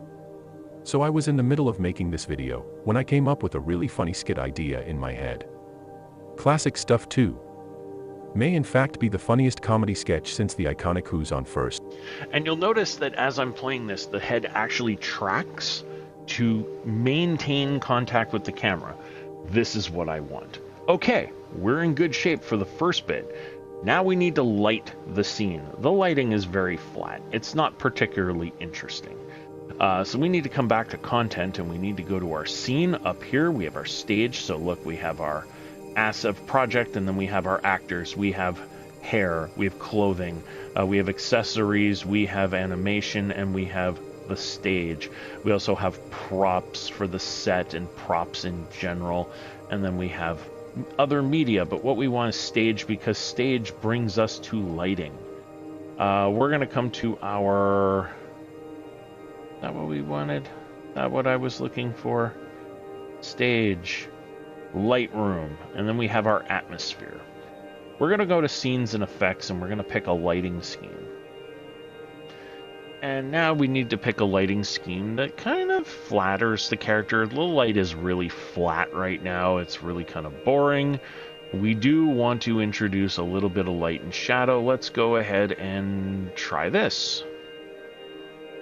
So I was in the middle of making this video when I came up with a really funny skit idea in my head. Classic stuff too. May in fact be the funniest comedy sketch since the iconic Who's on First. And you'll notice that as I'm playing this, the head actually tracks to maintain contact with the camera. This is what I want. Okay, we're in good shape for the first bit. Now we need to light the scene. The lighting is very flat. It's not particularly interesting. So we need to come back to content, and we need to go to our scene up here. We have our stage. So look, we have our asset project, and then we have our actors. We have hair, we have clothing, we have accessories, we have animation, and we have the stage. We also have props for the set and props in general, and then we have other media. But what we want is stage, because stage brings us to lighting. We're going to come to our... Is that what we wanted? Is that what I was looking for? Stage, Lightroom, and then we have our atmosphere. We're going to go to scenes and effects, and we're going to pick a lighting scheme. And now we need to pick a lighting scheme that kind of flatters the character. The light is really flat right now. It's really kind of boring. We do want to introduce a little bit of light and shadow. Let's go ahead and try this.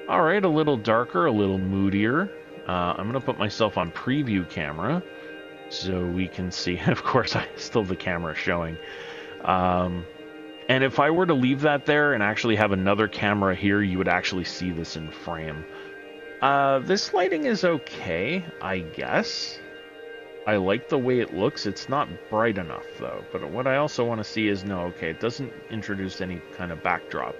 All right, a little darker, a little moodier. I'm going to put myself on preview camera so we can see. Of course, I still have the camera showing. And if I were to leave that there and actually have another camera here, you would actually see this in frame. This lighting is okay, I guess. I like the way it looks. It's not bright enough, though. But what I also want to see is, no, okay, it doesn't introduce any kind of backdrop,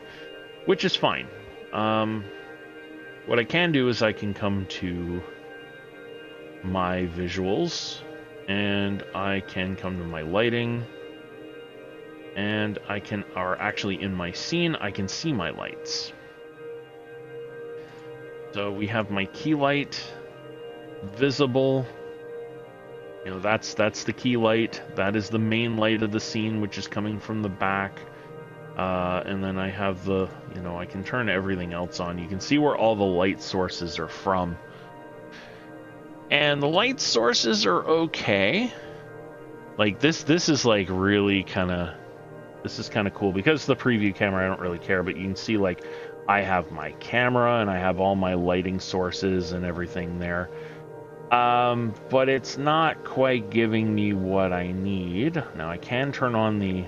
which is fine. What I can do is I can come to my visuals, and I can come to my lighting, and I can, or actually in my scene, I can see my lights. So we have my key light, visible. You know, that's the key light. That is the main light of the scene, which is coming from the back. And then I have the, you know, I can turn everything else on. You can see where all the light sources are from. And the light sources are okay. Like this is like really kind of, this is kind of cool because the preview camera, I don't really care, but you can see like I have my camera and I have all my lighting sources and everything there. But it's not quite giving me what I need. Now I can turn on the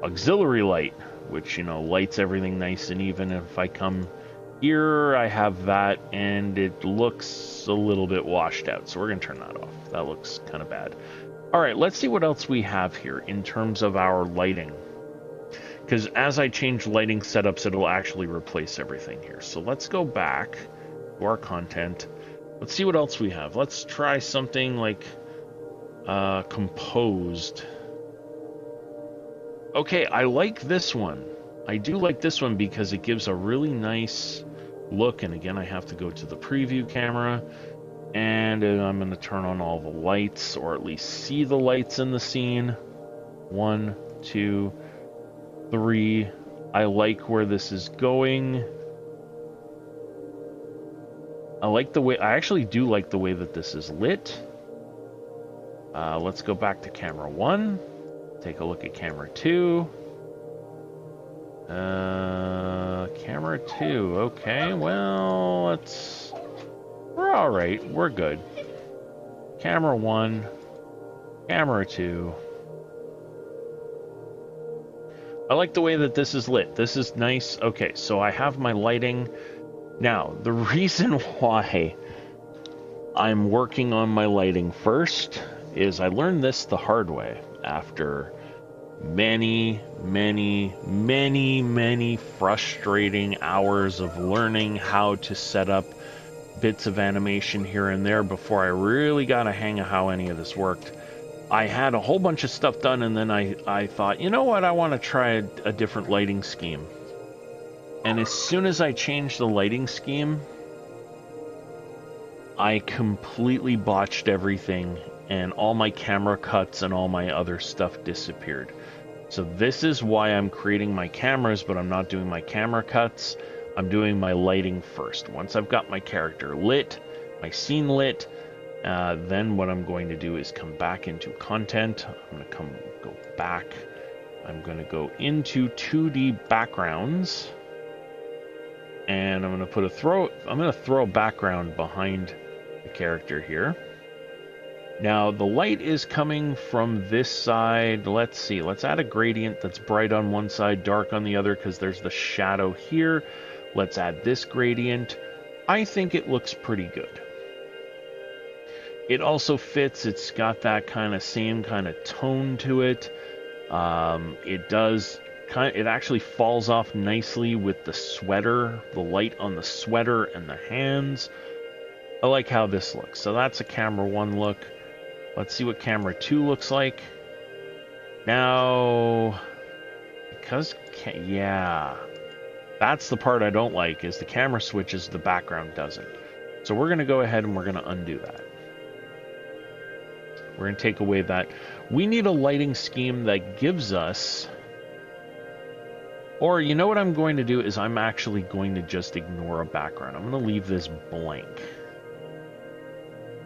auxiliary light, which, you know, lights everything nice and even. If I come here, I have that, and it looks a little bit washed out, so we're gonna turn that off. That looks kind of bad. All right, let's see what else we have here in terms of our lighting, because as I change lighting setups, it'll actually replace everything here. So let's go back to our content. Let's see what else we have. Let's try something like composed. Okay, I like this one. I do like this one because it gives a really nice look. And again, I have to go to the preview camera, and I'm going to turn on all the lights, or at least see the lights in the scene. 1, 2, 3. I like where this is going. I actually do like the way that this is lit. Let's go back to camera 1. Take a look at camera 2. Camera 2. Okay, well, we're all right. We're good. Camera 1. Camera 2. I like the way that this is lit. This is nice. Okay, so I have my lighting. Now, the reason why I'm working on my lighting first is I learned this the hard way after many frustrating hours of learning how to set up bits of animation here and there before I really got a hang of how any of this worked. I had a whole bunch of stuff done, and then I thought, you know what, I want to try a different lighting scheme. And as soon as I changed the lighting scheme, I completely botched everything, and all my camera cuts and all my other stuff disappeared. So this is why I'm creating my cameras, but I'm not doing my camera cuts. I'm doing my lighting first. Once I've got my character lit, my scene lit, then what I'm going to do is come back into content. I'm going to go back. I'm going to go into 2D backgrounds, and I'm going to throw a background behind the character here. Now, the light is coming from this side. Let's see. Let's add a gradient that's bright on one side, dark on the other, because there's the shadow here. Let's add this gradient. I think it looks pretty good. It also fits. It's got that same kind of tone to it. It actually falls off nicely with the sweater, the light on the sweater and the hands. I like how this looks. So that's a camera 1 look. Let's see what camera 2 looks like. Now, yeah, that's the part I don't like, is the camera switches, the background doesn't. So we're going to go ahead and we're going to undo that. We're going to take away that. We need a lighting scheme that gives us, or you know what I'm going to do is I'm actually going to just ignore a background. I'm going to leave this blank,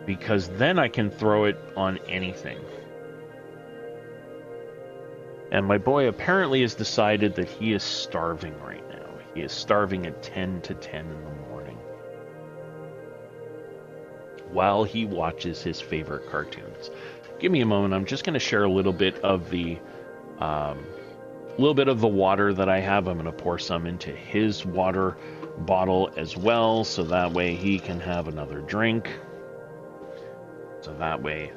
because then I can throw it on anything. And my boy apparently has decided that he is starving right now. He is starving at 10 to 10 in the morning, while he watches his favorite cartoons. Give me a moment. I'm just going to share a little bit of the water that I have. I'm going to pour some into his water bottle as well, so that way he can have another drink. So that way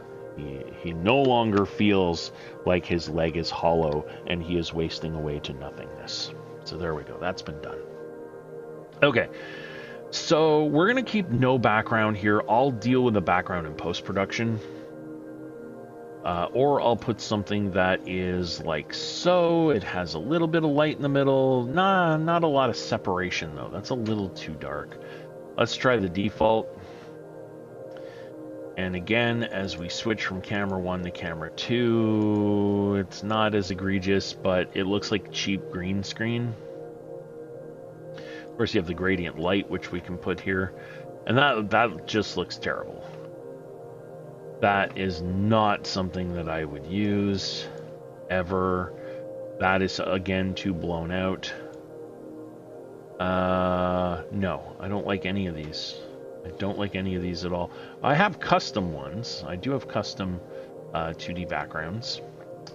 he no longer feels like his leg is hollow and he is wasting away to nothingness. So there we go. That's been done. Okay, so we're gonna keep no background here. I'll deal with the background in post-production. Or I'll put something that is like so. It has a little bit of light in the middle. Nah, not a lot of separation though. That's a little too dark. Let's try the default. And again, as we switch from camera 1 to camera 2, it's not as egregious, but it looks like cheap green screen. Of course, you have the gradient light, which we can put here. And that just looks terrible. That is not something that I would use ever. That is, again, too blown out. No, I don't like any of these. I don't like any of these at all. I have custom ones. I do have custom 2D backgrounds.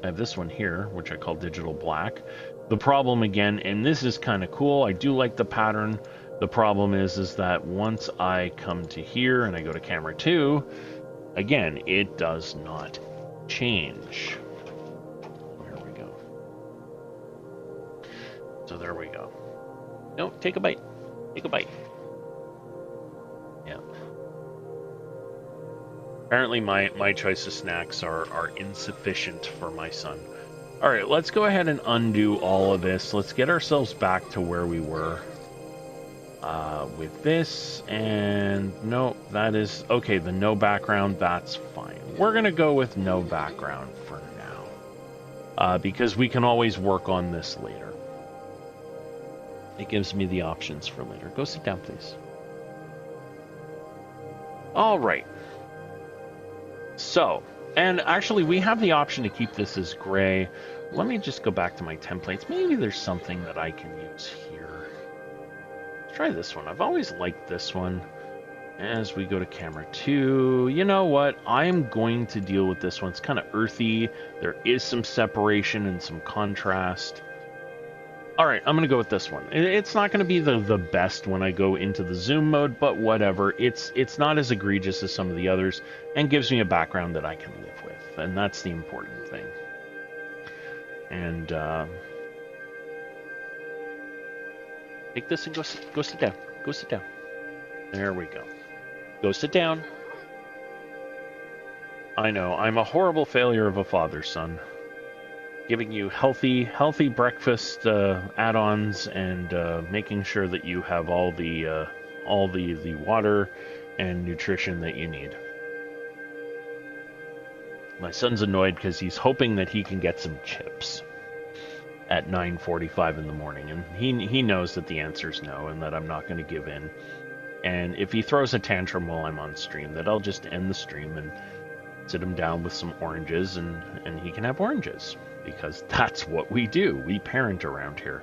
I have this one here, which I call digital black. The problem again, and this is kind of cool, I do like the pattern. The problem is that once I come to here and I go to camera 2, again, it does not change. There we go. So there we go. No, take a bite. Take a bite. Yeah. Apparently my choice of snacks are insufficient for my son. Alright, let's go ahead and undo all of this. Let's get ourselves back to where we were with this. And no, that is... Okay, the no background, that's fine. We're going to go with no background for now. Because we can always work on this later. It gives me the options for later. Go sit down, please. All right. So, and actually we have the option to keep this as gray. Let me just go back to my templates. Maybe there's something that I can use here. Let's try this one. I've always liked this one. As we go to camera 2, you know what? I'm going to deal with this one. It's kind of earthy. There is some separation and some contrast. All right, I'm going to go with this one. It's not going to be the best when I go into the zoom mode, but whatever. It's not as egregious as some of the others and gives me a background that I can live with, and that's the important thing. And take this and go sit down. Go sit down. There we go. Go sit down. I know, I'm a horrible failure of a father, son. Giving you healthy breakfast add-ons and making sure that you have all the water and nutrition that you need. My son's annoyed because he's hoping that he can get some chips at 9:45 in the morning, and he knows that the answer's no and that I'm not going to give in. And if he throws a tantrum while I'm on stream, that I'll just end the stream and sit him down with some oranges, and he can have oranges. Because that's what we do. We parent around here.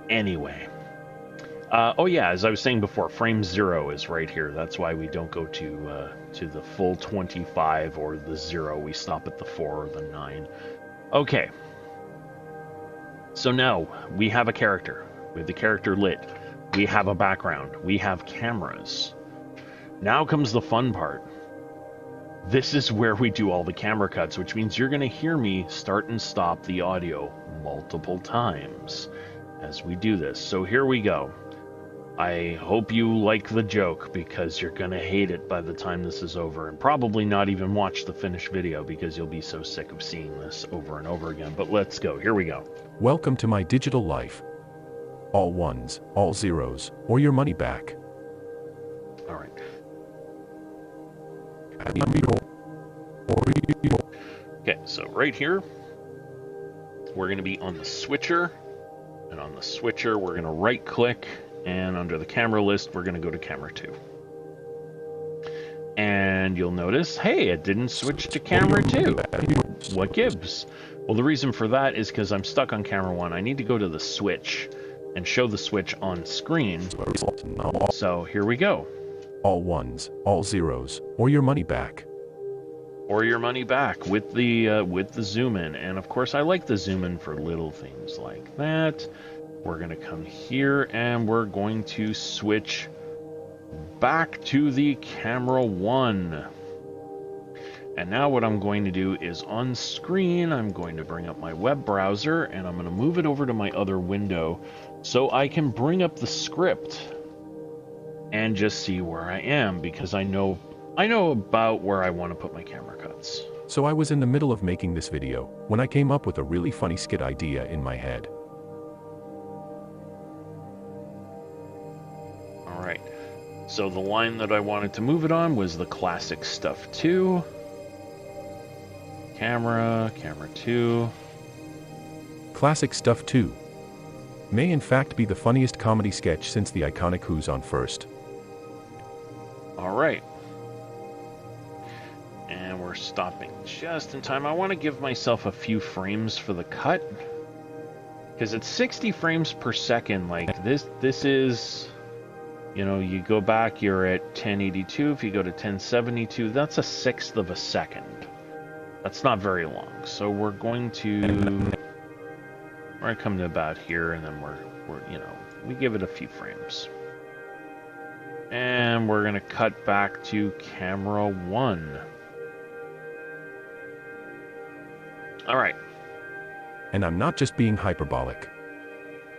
Anyway. Oh yeah, as I was saying before, frame 0 is right here. That's why we don't go to the full 25 or the 0. We stop at the 4 or the 9. Okay. So now we have a character. We have the character lit. We have a background. We have cameras. Now comes the fun part. This is where we do all the camera cuts, which means you're going to hear me start and stop the audio multiple times as we do this. So here we go. I hope you like the joke, because you're going to hate it by the time this is over, and probably not even watch the finished video because you'll be so sick of seeing this over and over again. But let's go. Here we go. Welcome to my digital life. All ones, all zeros, or your money back. All right. Okay, so right here, we're going to be on the switcher, and on the switcher, we're going to right click, and under the camera list, we're going to go to camera 2. And you'll notice, hey, it didn't switch to camera 2. What gives? Well, the reason for that is because I'm stuck on camera 1. I need to go to the switch and show the switch on screen. So here we go. All ones, all zeros, or your money back. Or your money back with the zoom in. And of course, I like the zoom in for little things like that. We're going to come here and we're going to switch back to the camera 1. And now what I'm going to do is on screen, I'm going to bring up my web browser and I'm going to move it over to my other window so I can bring up the script and just see where I am, because I know about where I want to put my camera cuts. So I was in the middle of making this video when I came up with a really funny skit idea in my head. All right. So the line that I wanted to move it on was the classic stuff 2. Camera 2. Classic Stuff 2 may in fact be the funniest comedy sketch since the iconic Who's on First. All right. And we're stopping just in time. I want to give myself a few frames for the cut, because it's 60 frames per second. Like this is, you know, you go back, you're at 1082. If you go to 1072, that's a sixth of a second. That's not very long. So we're going to come to about here, and then we're you know, we give it a few frames. And we're going to cut back to camera 1. All right. And I'm not just being hyperbolic.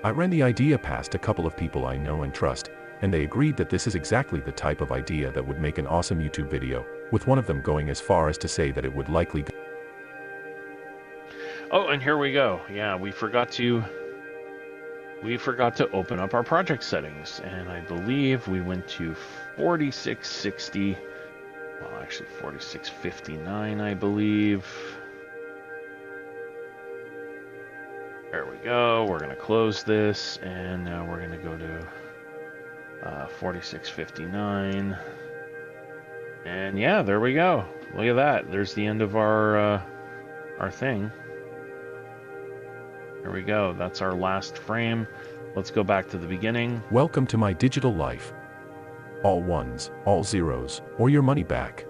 I ran the idea past a couple of people I know and trust, and they agreed that this is exactly the type of idea that would make an awesome YouTube video, with one of them going as far as to say that it would likely go. Oh, and here we go. Yeah, we forgot to open up our project settings, and I believe we went to 4660. Well, actually 4659, I believe. There we go. We're going to close this, and now we're going to go to 4659. And yeah, there we go. Look at that. There's the end of our thing. There we go. That's our last frame. Let's go back to the beginning. Welcome to my digital life. All ones, all zeros, or your money back.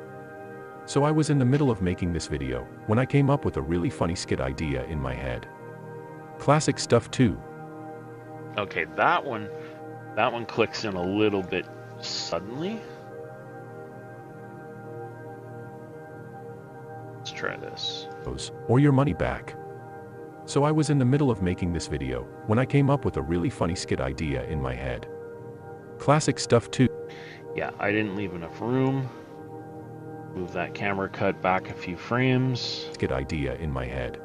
So I was in the middle of making this video when I came up with a really funny skit idea in my head. Classic Stuff 2. Okay, that one clicks in a little bit suddenly. Let's try this. Or your money back. So I was in the middle of making this video when I came up with a really funny skit idea in my head. Classic Stuff 2. Yeah, I didn't leave enough room. Move that camera cut back a few frames. Skit idea in my head.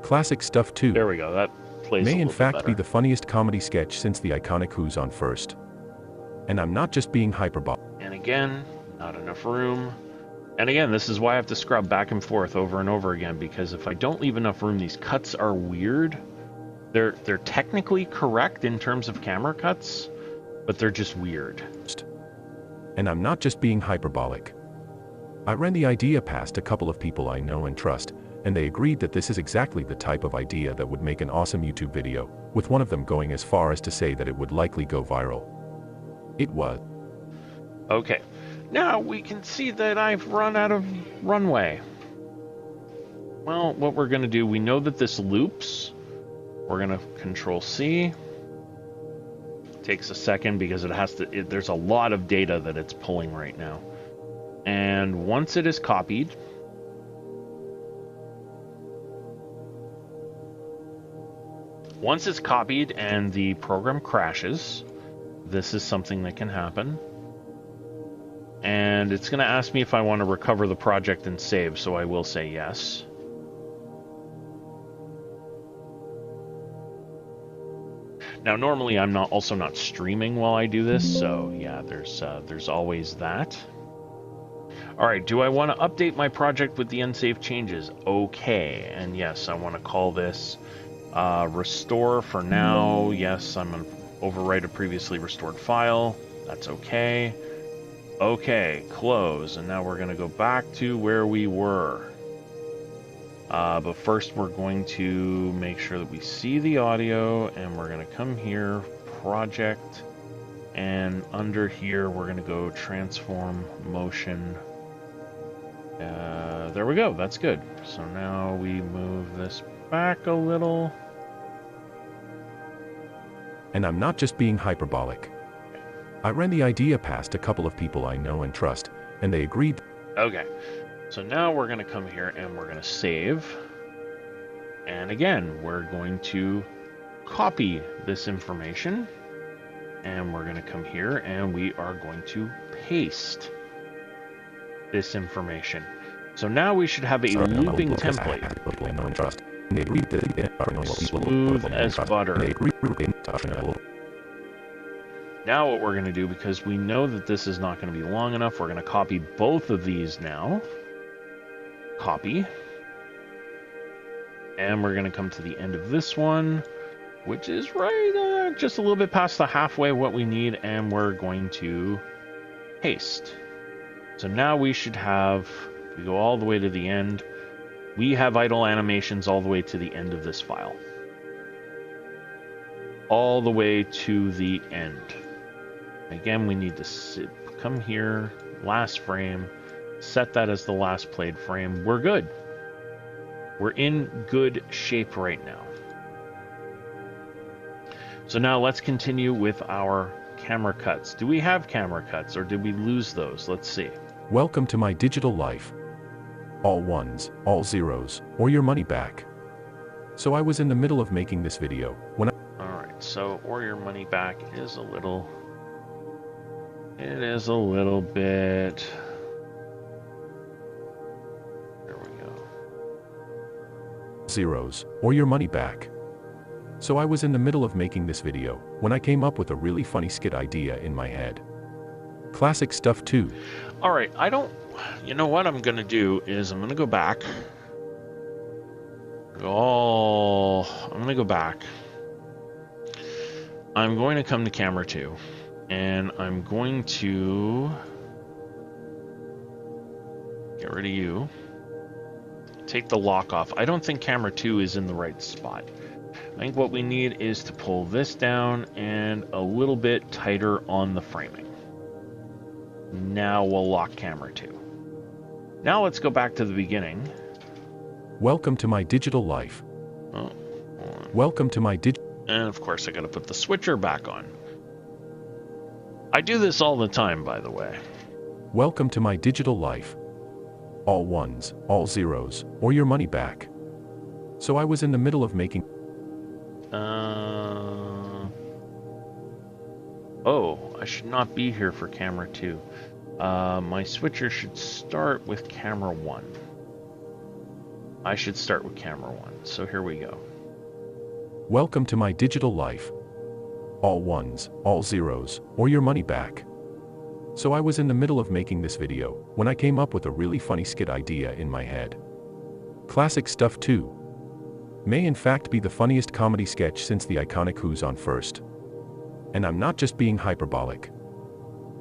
Classic Stuff 2. There we go. That plays may a in little fact bit be better. the funniest comedy sketch since the iconic Who's on First. And I'm not just being hyperbolic. And again, not enough room. And again, this is why I have to scrub back and forth over and over again, because if I don't leave enough room, these cuts are weird. They're technically correct in terms of camera cuts, but they're just weird. And I'm not just being hyperbolic. I ran the idea past a couple of people I know and trust, and they agreed that this is exactly the type of idea that would make an awesome YouTube video, with one of them going as far as to say that it would likely go viral. It was. Okay, now we can see that I've run out of runway. Well, what we're going to do, we know that this loops. We're going to Control C. Takes a second because it has to. There's a lot of data that it's pulling right now. And once it is copied, and the program crashes, this is something that can happen. And it's going to ask me if I want to recover the project and save, so I will say yes. Now, normally I'm also not streaming while I do this, so yeah, there's always that. All right, do I want to update my project with the unsaved changes? Okay, and yes, I want to call this restore for now. Yes, I'm going to overwrite a previously restored file. That's okay. Okay, close, and now we're going to go back to where we were. But first we're going to make sure that we see the audio, and we're going to come here, project, and under here we're going to go transform motion. There we go, that's good. So now we move this back a little. And I'm not just being hyperbolic. I ran the idea past a couple of people I know and trust, and they agreed. Okay, so now we're going to come here and we're going to save. And again, we're going to copy this information. And we're going to come here and we are going to paste this information. So now we should have a looping template. Smooth as butter. Now what we're going to do, because we know that this is not going to be long enough, we're going to copy both of these now. Copy. And we're going to come to the end of this one, which is right just a little bit past the halfway of what we need, and we're going to paste. So now we should have, if we go all the way to the end, we have idle animations all the way to the end of this file. All the way to the end. Again, we need to come here, last frame, set that as the last played frame. We're good. We're in good shape right now. So now let's continue with our camera cuts. Do we have camera cuts or did we lose those? Let's see. Welcome to my digital life. All ones, all zeros, or your money back. So I was in the middle of making this video when Alright, so or your money back is a little... It is a little bit... There we go. Zeros, or your money back. So I was in the middle of making this video when I came up with a really funny skit idea in my head. Classic stuff too. Alright, you know what I'm going to do is I'm going to go back. I'm going to go back. I'm going to come to camera 2. And I'm going to get rid of you. Take the lock off. I don't think camera 2 is in the right spot. I think what we need is to pull this down and a little bit tighter on the framing. Now we'll lock camera 2. Now let's go back to the beginning. Welcome to my digital life. Oh, welcome to my and of course I gotta put the switcher back on. I do this all the time, by the way. Welcome to my digital life. All ones, all zeros, or your money back. So I was in the middle of making... Oh, I should not be here for camera 2. My switcher should start with camera 1. I should start with camera 1. So here we go. Welcome to my digital life. All ones, all zeros, or your money back. So I was in the middle of making this video when I came up with a really funny skit idea in my head. Classic stuff too. May in fact be the funniest comedy sketch since the iconic Who's on First. And I'm not just being hyperbolic.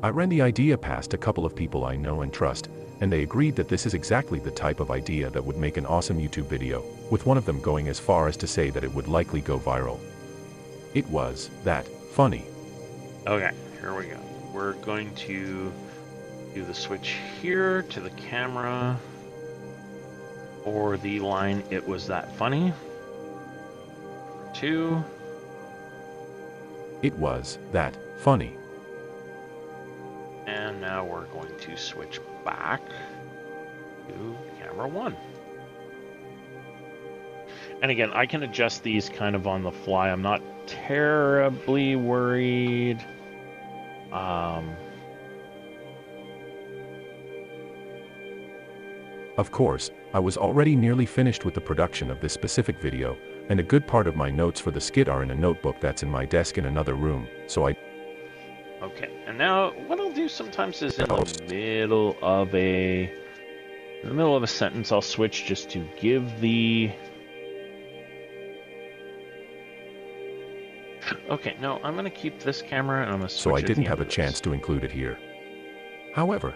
I ran the idea past a couple of people I know and trust, and they agreed that this is exactly the type of idea that would make an awesome YouTube video, with one of them going as far as to say that it would likely go viral. It was that funny. Okay, here we go. We're going to do the switch here to the camera or the line "It was that funny." 2. It was that funny. And now we're going to switch back to camera 1. And again, I can adjust these kind of on the fly. I'm not terribly worried. Of course, I was already nearly finished with the production of this specific video, and a good part of my notes for the skit are in a notebook that's in my desk in another room, so I... Okay, and now what I'll do sometimes is in the middle of a sentence, I'll switch just to give the... Okay, no, I'm going to keep this camera and I'm going to switch so I at didn't the have a end of chance this. to include it here. However,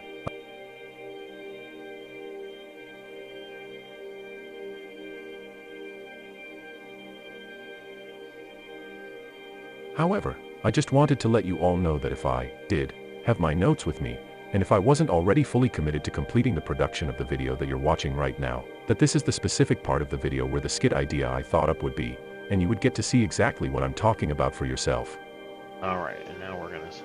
I just wanted to let you all know that if I did have my notes with me, and if I wasn't already fully committed to completing the production of the video that you're watching right now, that this is the specific part of the video where the skit idea I thought up would be, and you would get to see exactly what I'm talking about for yourself. Alright, and now we're going to...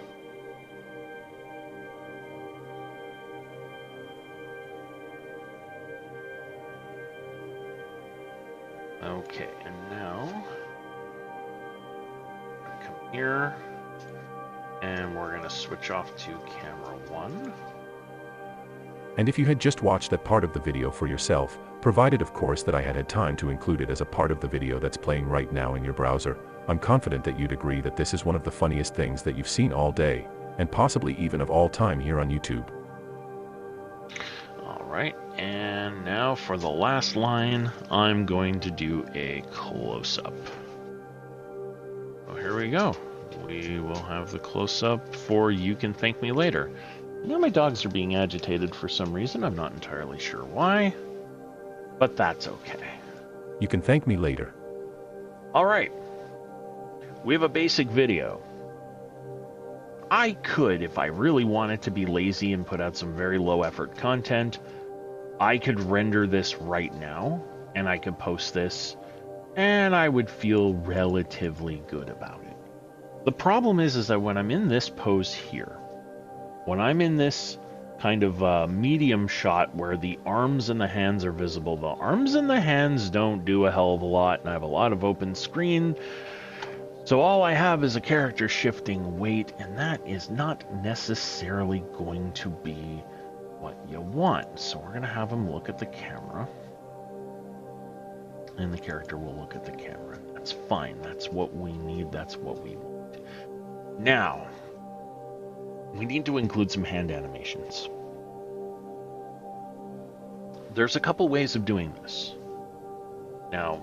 Okay, and now... come here. And we're going to switch off to camera 1. And if you had just watched that part of the video for yourself, provided of course that I had had time to include it as a part of the video that's playing right now in your browser, I'm confident that you'd agree that this is one of the funniest things that you've seen all day, and possibly even of all time here on YouTube. Alright, and now for the last line, I'm going to do a close-up. So here we go. We will have the close-up for You Can Thank Me Later. Now my dogs are being agitated for some reason. I'm not entirely sure why, but that's okay. You can thank me later. Alright, we have a basic video. I could, if I really wanted to be lazy and put out some very low-effort content, I could render this right now, and I could post this, and I would feel relatively good about it. The problem is that when I'm in this pose here, when I'm in this kind of medium shot where the arms and the hands are visible, the arms and the hands don't do a hell of a lot, and I have a lot of open screen, so all I have is a character shifting weight, and that is not necessarily going to be what you want. So we're going to have him look at the camera, and the character will look at the camera. That's fine. That's what we need. That's what we want. Now, we need to include some hand animations. There's a couple ways of doing this. Now,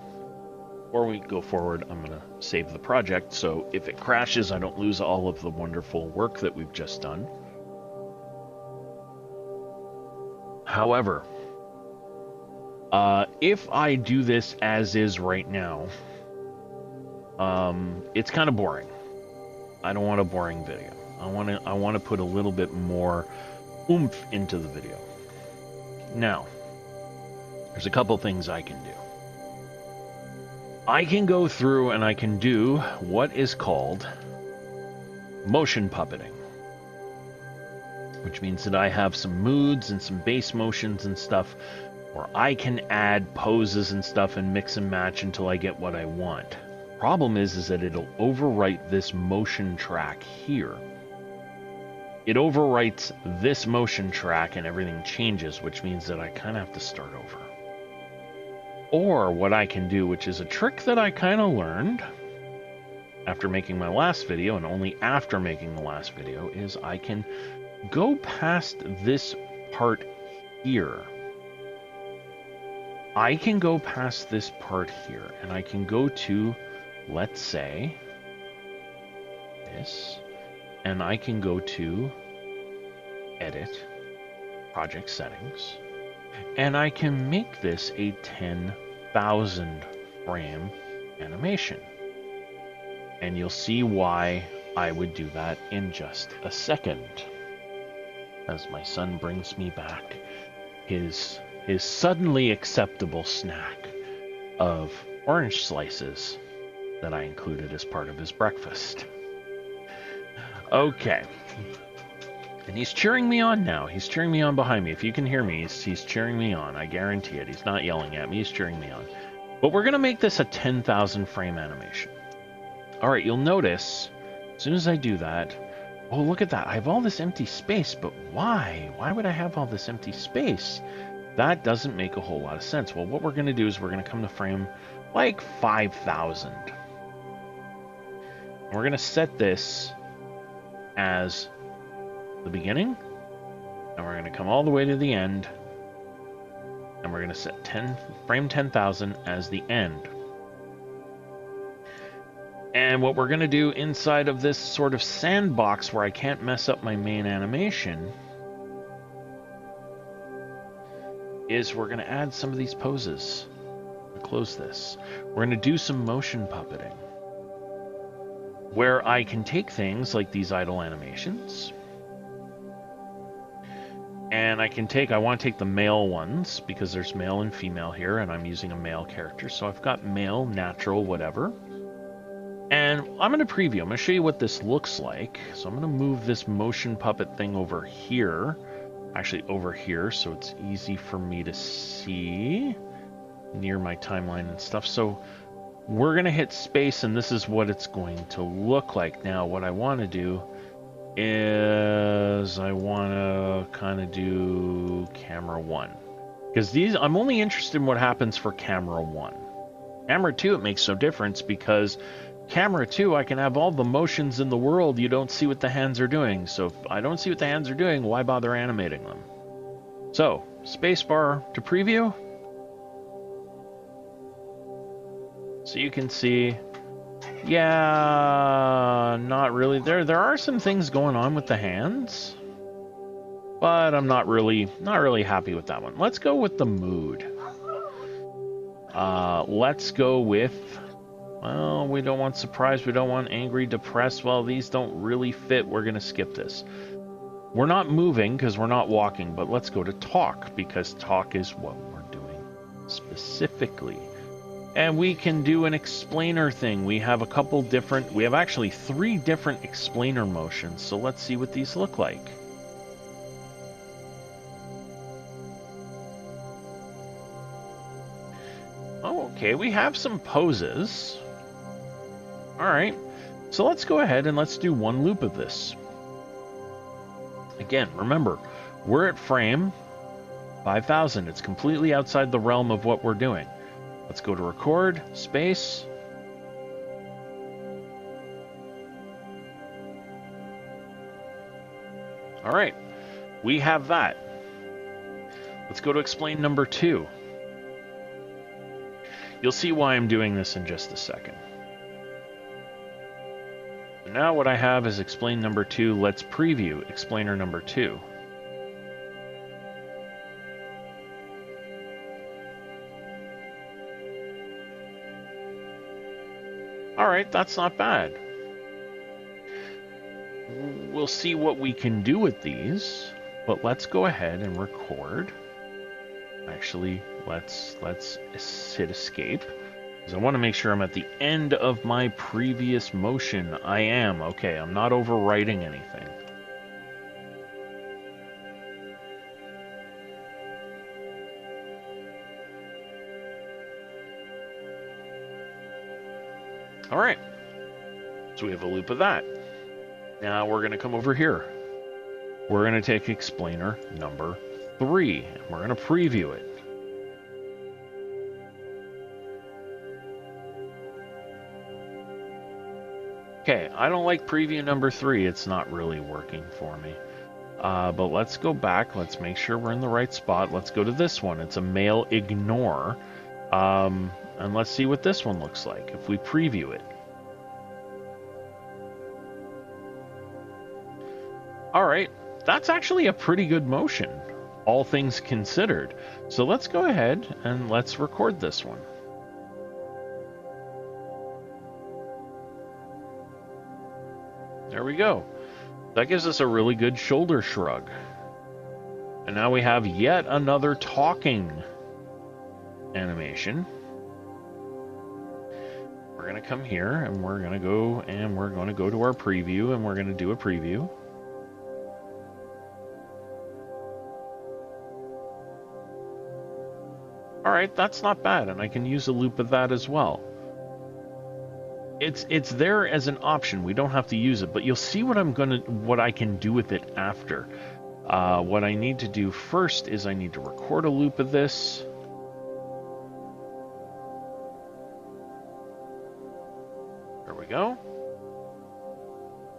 before we go forward, I'm going to save the project, so if it crashes, I don't lose all of the wonderful work that we've just done. However, if I do this as is right now, it's kind of boring. I don't want a boring video. I want to put a little bit more oomph into the video. Now, there's a couple things I can do. I can go through and I can do what is called motion puppeting, which means that I have some moods and some base motions and stuff where I can add poses and stuff and mix and match until I get what I want. Problem is that it'll overwrite this motion track here. It overwrites this motion track and everything changes, which means that I kind of have to start over. Or what I can do, which is a trick that I kind of learned after making my last video, and only after making the last video, is I can go past this part here. I can go past this part here, and I can go to, let's say, this, and I can go to Edit, Project Settings, and I can make this a 10,000 frame animation. And you'll see why I would do that in just a second. As my son brings me back his suddenly acceptable snack of orange slices that I included as part of his breakfast. Okay. And he's cheering me on now. He's cheering me on behind me. If you can hear me, he's cheering me on. I guarantee it. He's not yelling at me. He's cheering me on. But we're going to make this a 10,000 frame animation. All right, you'll notice, as soon as I do that, oh, look at that. I have all this empty space, but why? Why would I have all this empty space? That doesn't make a whole lot of sense. Well, what we're going to do is we're going to come to frame like 5,000. We're going to set this as the beginning, and we're going to come all the way to the end, and we're going to set frame 10,000 as the end. And what we're going to do inside of this sort of sandbox where I can't mess up my main animation is we're going to add some of these poses to close this. We're going to do some motion puppeting where I can take things like these idle animations, and I want to take the male ones because there's male and female here, and I'm using a male character. So I've got male, natural, whatever. And I'm going to preview. I'm going to show you what this looks like. So I'm going to move this motion puppet thing over here. Actually, over here, so it's easy for me to see near my timeline and stuff. So we're going to hit space, and this is what it's going to look like. Now, what I want to do is I want to kind of do camera 1. Because I'm only interested in what happens for camera 1. Camera 2, it makes no difference because camera 2, I can have all the motions in the world. You don't see what the hands are doing. So if I don't see what the hands are doing, why bother animating them? So, spacebar to preview. So you can see, yeah, not really. There are some things going on with the hands, but I'm not really happy with that one. Let's go with the mood. Let's go with, well, we don't want surprised, we don't want angry, depressed. Well, these don't really fit. We're going to skip this. We're not moving because we're not walking, but let's go to talk because talk is what we're doing specifically. And we can do an explainer thing. We have we have actually 3 different explainer motions. So let's see what these look like. Oh, okay, we have some poses. All right, so let's go ahead and let's do 1 loop of this. Again, remember, we're at frame 5000. It's completely outside the realm of what we're doing. Let's go to record, space. All right, we have that. Let's go to explain number 2. You'll see why I'm doing this in just a second. So now what I have is explain number 2. Let's preview explainer number 2. All right, that's not bad. We'll see what we can do with these, but let's go ahead and record. Actually, let's hit escape, because I want to make sure I'm at the end of my previous motion. I am. Okay, I'm not overwriting anything. All right, so we have a loop of that. Now we're going to come over here. We're going to take explainer number 3, and we're going to preview it. Okay, I don't like preview number 3. It's not really working for me. But let's go back. Let's make sure we're in the right spot. Let's go to this one. It's a male ignore. And let's see what this one looks like if we preview it. All right, that's actually a pretty good motion, all things considered. So let's go ahead and let's record this one. There we go. That gives us a really good shoulder shrug. And now we have yet another talking animation. We're going to come here and we're going to go to our preview and we're going to do a preview. All right, that's not bad, and I can use a loop of that as well. It's there as an option. We don't have to use it, but you'll see what I can do with it after. What I need to do first is I need to record a loop of this. There we go.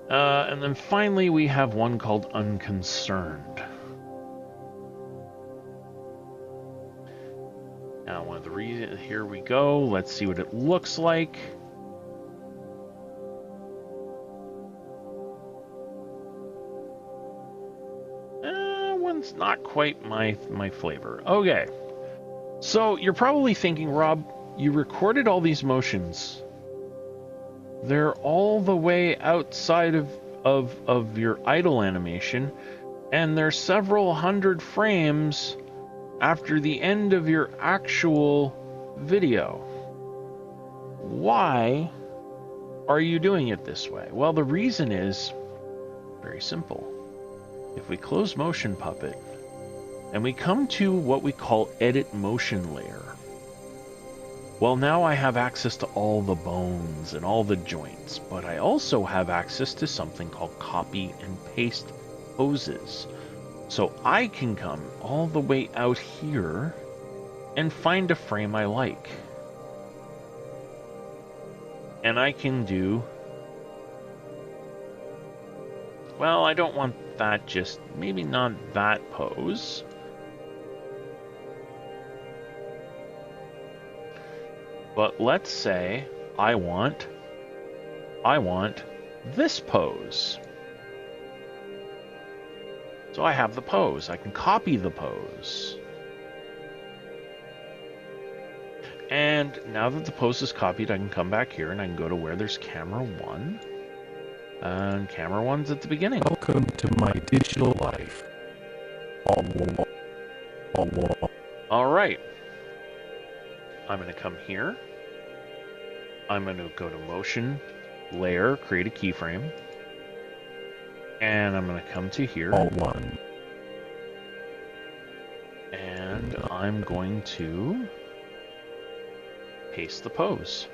And then finally we have one called Unconcerned. Now one of the reasons, here we go. Let's see what it looks like. One's not quite my flavor. Okay. So you're probably thinking, Rob, you recorded all these motions. They're all the way outside of your idle animation, and they're several hundred frames after the end of your actual video. Why are you doing it this way? Well, the reason is very simple. If we close Motion Puppet and we come to what we call Edit Motion Layer, Well, now I have access to all the bones and all the joints, but I also have access to something called copy and paste poses. So I can come all the way out here and find a frame I like. And I can do... Well, I don't want that just... Maybe not that pose. But let's say I want this pose. So I have the pose. I can copy the pose. And now that the pose is copied, I can come back here and I can go to where there's camera 1. And camera 1's at the beginning. Welcome to my digital life. Alright. I'm going to come here. I'm going to go to Motion, Layer, create a keyframe. And I'm going to come to here. All one. And I'm going to paste the pose.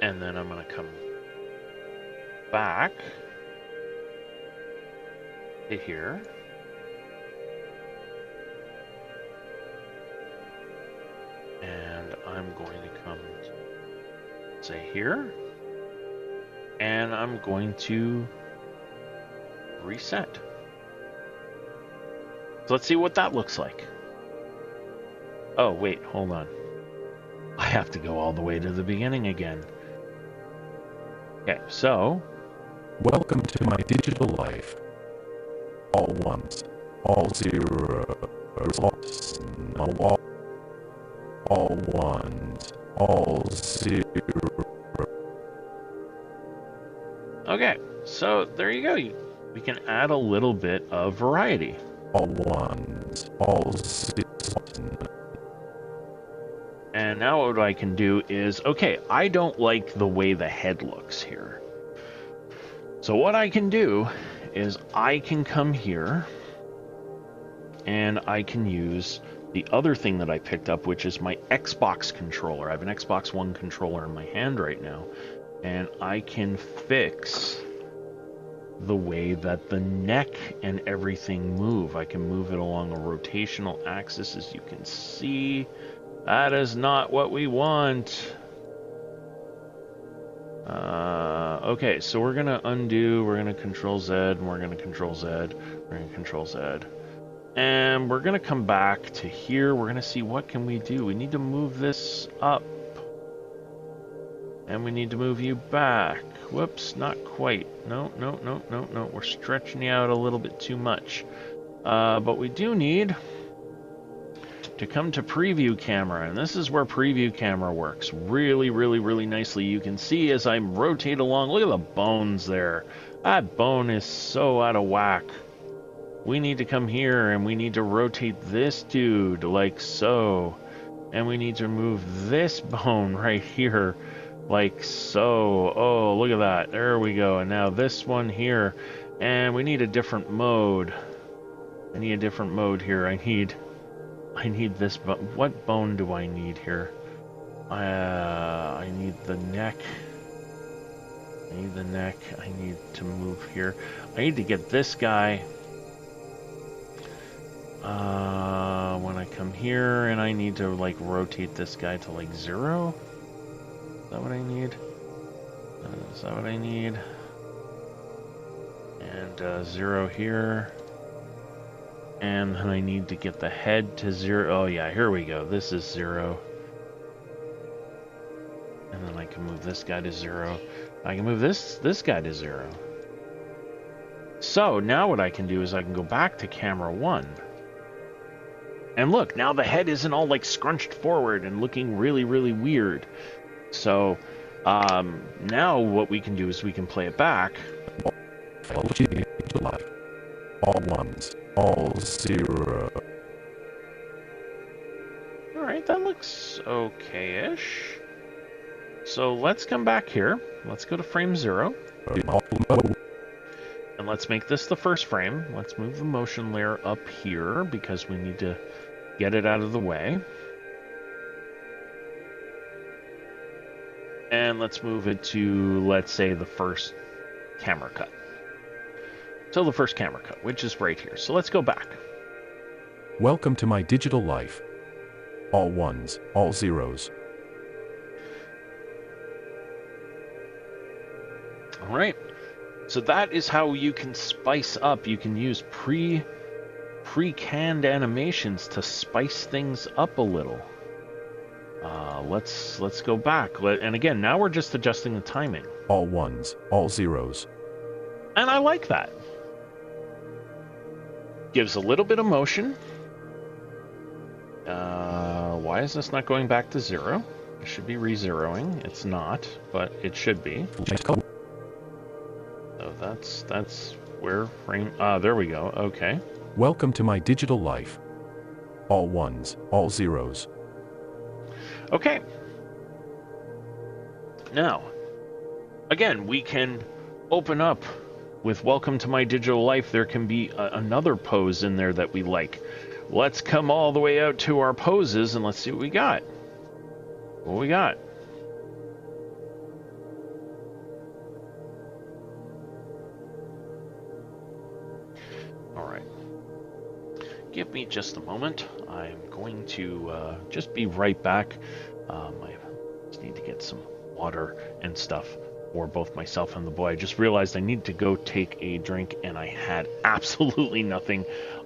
And then I'm going to come back to here. And I'm going to come to, say, here. And I'm going to reset. So let's see what that looks like. Oh, wait, hold on. I have to go all the way to the beginning again. Okay, so... Welcome to my digital life. All ones, all zeros, all ones, all zeros. Okay, so there you go. We can add a little bit of variety. All ones, all zeros. And now what I can do is, okay, I don't like the way the head looks here. So what I can do is I can come here and I can use the other thing that I picked up, which is my Xbox controller. I have an Xbox One controller in my hand right now, and I can fix the way that the neck and everything move. I can move it along a rotational axis, as you can see. That is not what we want. Okay, so we're gonna undo, we're gonna Control Z, and we're gonna Control Z, we're gonna Control Z. And we're gonna come back to here, we're gonna see what can we do. We need to move this up. And we need to move you back. Whoops, not quite. No, we're stretching you out a little bit too much. But we do need to come to preview camera, and this is where preview camera works really nicely. You can see as I rotate along, look at the bones there. That bone is so out of whack. We need to come here and we need to rotate this dude like so, and we need to move this bone right here like so. Oh, look at that, there we go. And now this one here, and we need a different mode. I need a different mode here. I need this bone. What bone do I need here? I need the neck. I need the neck. I need to move here. I need to get this guy. When I come here, and I need to like rotate this guy to like 0. Is that what I need? Is that what I need? And 0 here. And then I need to get the head to 0. Oh yeah, here we go. This is 0. And then I can move this guy to 0. I can move this guy to 0. So now what I can do is I can go back to camera 1. And look, now the head isn't all like scrunched forward and looking really weird. So now what we can do is we can play it back. All ones, all zero. Alright, that looks okay-ish. So let's come back here. Let's go to frame 0. And let's make this the first frame. Let's move the motion layer up here because we need to get it out of the way. And let's move it to, let's say, the first camera cut. So the first camera cut, which is right here. So let's go back. Welcome to my digital life. All ones, all zeros. All right. So that is how you can spice up. You can use pre-canned animations to spice things up a little. Let's go back. And again, now we're just adjusting the timing. All ones, all zeros. And I like that. Gives a little bit of motion. Why is this not going back to 0? It should be re-zeroing. It's not, but it should be. So that's where frame... there we go. Okay. Welcome to my digital life. All ones, all zeros. Okay. Now, again, we can open up with Welcome to My Digital Life. There can be another pose in there that we like. Let's come all the way out to our poses and let's see what we got. What we got? All right. Give me just a moment. I'm going to just be right back. I just need to get some water and stuff for both myself and the boy. I just realized I need to go take a drink and I had absolutely nothing.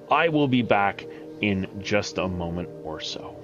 I will be back in just a moment or so.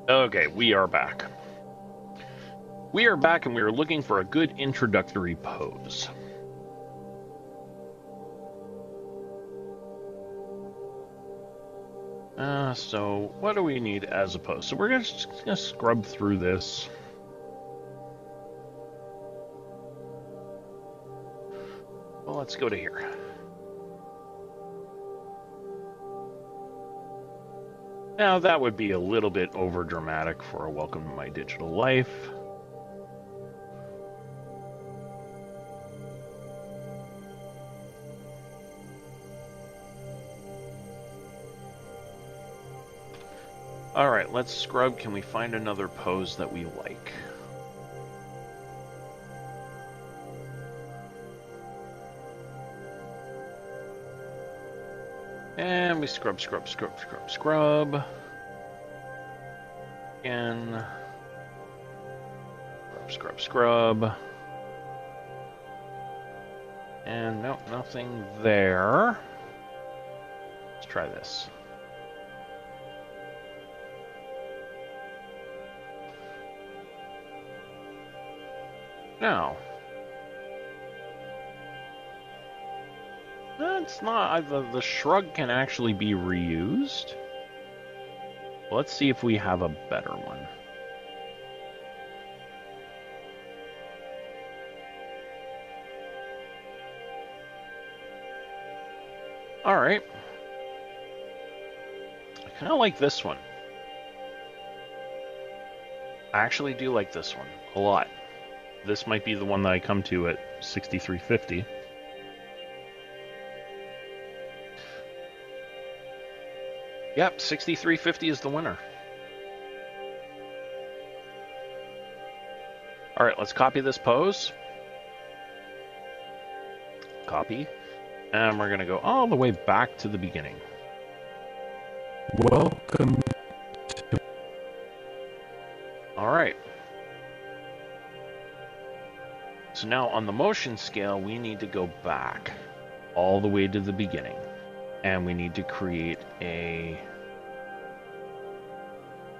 Okay, we are back. We are back and we are looking for a good introductory pose. So what do we need as a pose? So we're just gonna scrub through this. Well, let's go to here. Now that would be a little bit over dramatic for a welcome to my digital life. All right, let's scrub. Can we find another pose that we like? And we scrub, scrub, scrub, scrub, scrub. Again. Scrub, scrub, scrub. And nope, nothing there. Let's try this. Now, that's not, the shrug can actually be reused. Let's see if we have a better one. All right. I kind of like this one. I actually do like this one a lot. This might be the one that I come to at 6350. Yep, 6350 is the winner. All right, let's copy this pose. Copy. And we're going to go all the way back to the beginning. Welcome to... All right. So now on the motion scale, we need to go back all the way to the beginning. And we need to create a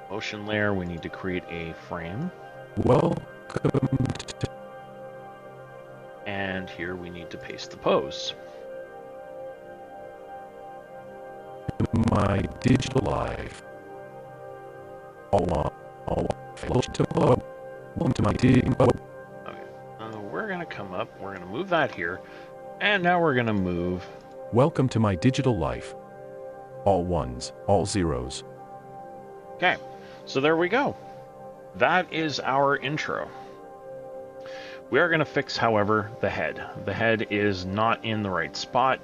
motion layer. We need to create a frame. Welcome to... And here we need to paste the pose. My digital life. Welcome to my digital... We're going to come up, we're going to move that here, and now we're going to move... Welcome to my digital life. All ones, all zeros. Okay, so there we go. That is our intro. We are going to fix, however, the head. The head is not in the right spot.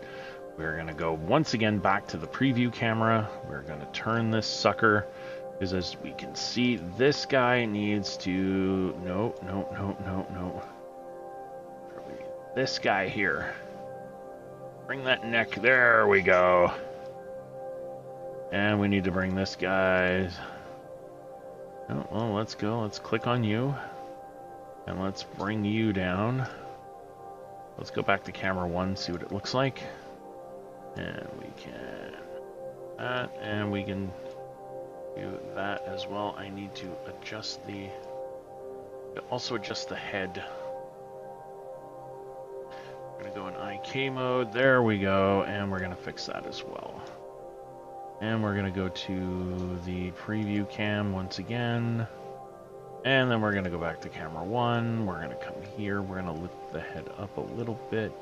We're going to go once again back to the preview camera. We're going to turn this sucker, because as we can see, this guy needs to... No. This guy here. Bring that neck. There we go. And we need to bring this guy. Oh, well, let's go. Let's click on you. And let's bring you down. Let's go back to camera 1, see what it looks like. And we can... that, and we can do that as well. I need to adjust the... also adjust the head. We're going to go in IK mode. There we go. And we're going to fix that as well. And we're going to go to the preview cam once again. And then we're going to go back to camera 1. We're going to come here. We're going to lift the head up a little bit.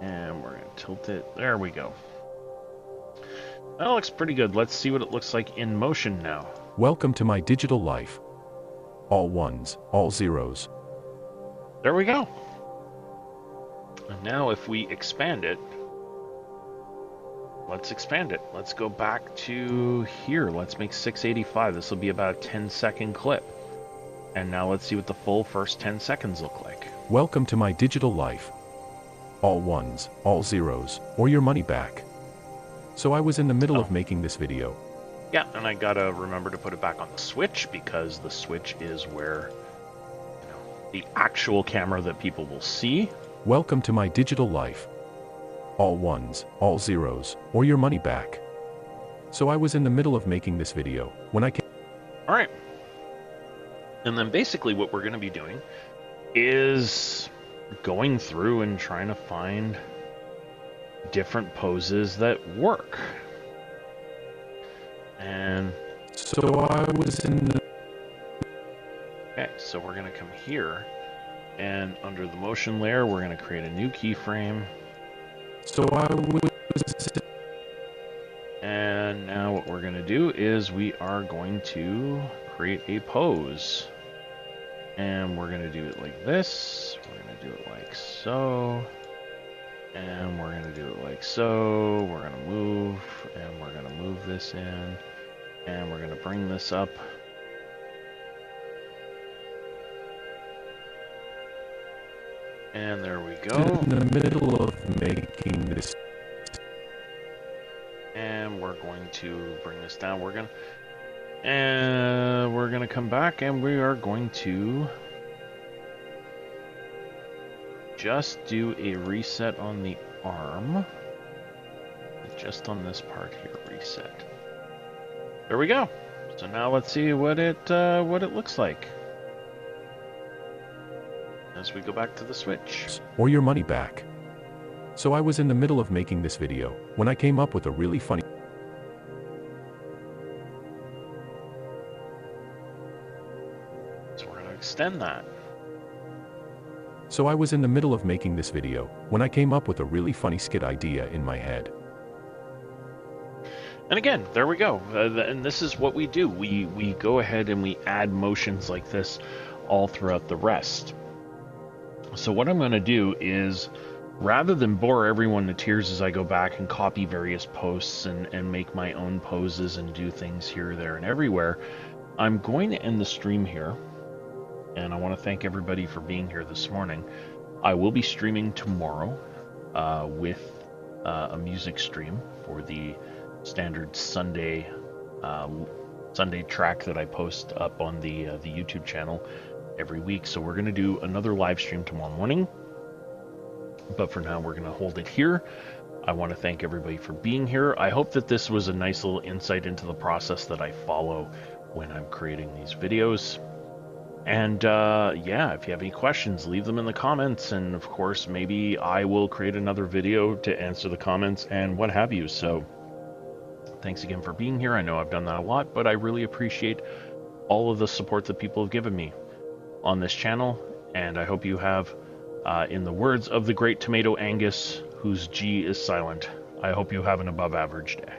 And we're going to tilt it. There we go. That looks pretty good. Let's see what it looks like in motion now. Welcome to my digital life. All ones, all zeros. There we go. And now if we expand it, let's expand it. Let's go back to here. Let's make 685. This will be about a 10-second clip. And now let's see what the full first 10 seconds look like. Welcome to my digital life. All ones, all zeros, or your money back. So I was in the middle of making this video. Yeah, and I gotta remember to put it back on the Switch, because the Switch is where, the actual camera that people will see. Welcome to my digital life. All ones, all zeros, or your money back. So I was in the middle of making this video when I came... All right. And then basically what we're going to be doing is going through and trying to find different poses that work. And So I was in the... okay, so we're going to come here, and under the motion layer, we're going to create a new keyframe. So I was... And now what we're going to do is we are going to create a pose. And we're going to do it like this. We're going to do it like so. And we're going to do it like so. We're going to move, and we're going to move this in. And we're going to bring this up. And there we go. In the middle of making this... And we're going to bring this down. We're going to come back, and we are going to just do a reset on the arm. Just on this part here, reset. There we go. So now let's see what it looks like as we go back to the Switch. Or your money back. So I was in the middle of making this video when I came up with a really funny... So we're going to extend that. So I was in the middle of making this video when I came up with a really funny skit idea in my head. And again, there we go. And this is what we do. We go ahead and we add motions like this all throughout the rest. So what I'm going to do is, rather than bore everyone to tears as I go back and copy various posts and make my own poses and do things here, there, and everywhere, I'm going to end the stream here. And I want to thank everybody for being here this morning. I will be streaming tomorrow with a music stream for the standard Sunday track that I post up on the YouTube channel every week. So we're going to do another live stream tomorrow morning. But for now, we're going to hold it here. I want to thank everybody for being here. I hope that this was a nice little insight into the process that I follow when I'm creating these videos. And yeah, if you have any questions, leave them in the comments. And of course, maybe I will create another video to answer the comments and what have you. So thanks again for being here. I know I've done that a lot, but I really appreciate all of the support that people have given me on this channel. And I hope you have, in the words of the great Tomato Angus, whose G is silent, I hope you have an above average day.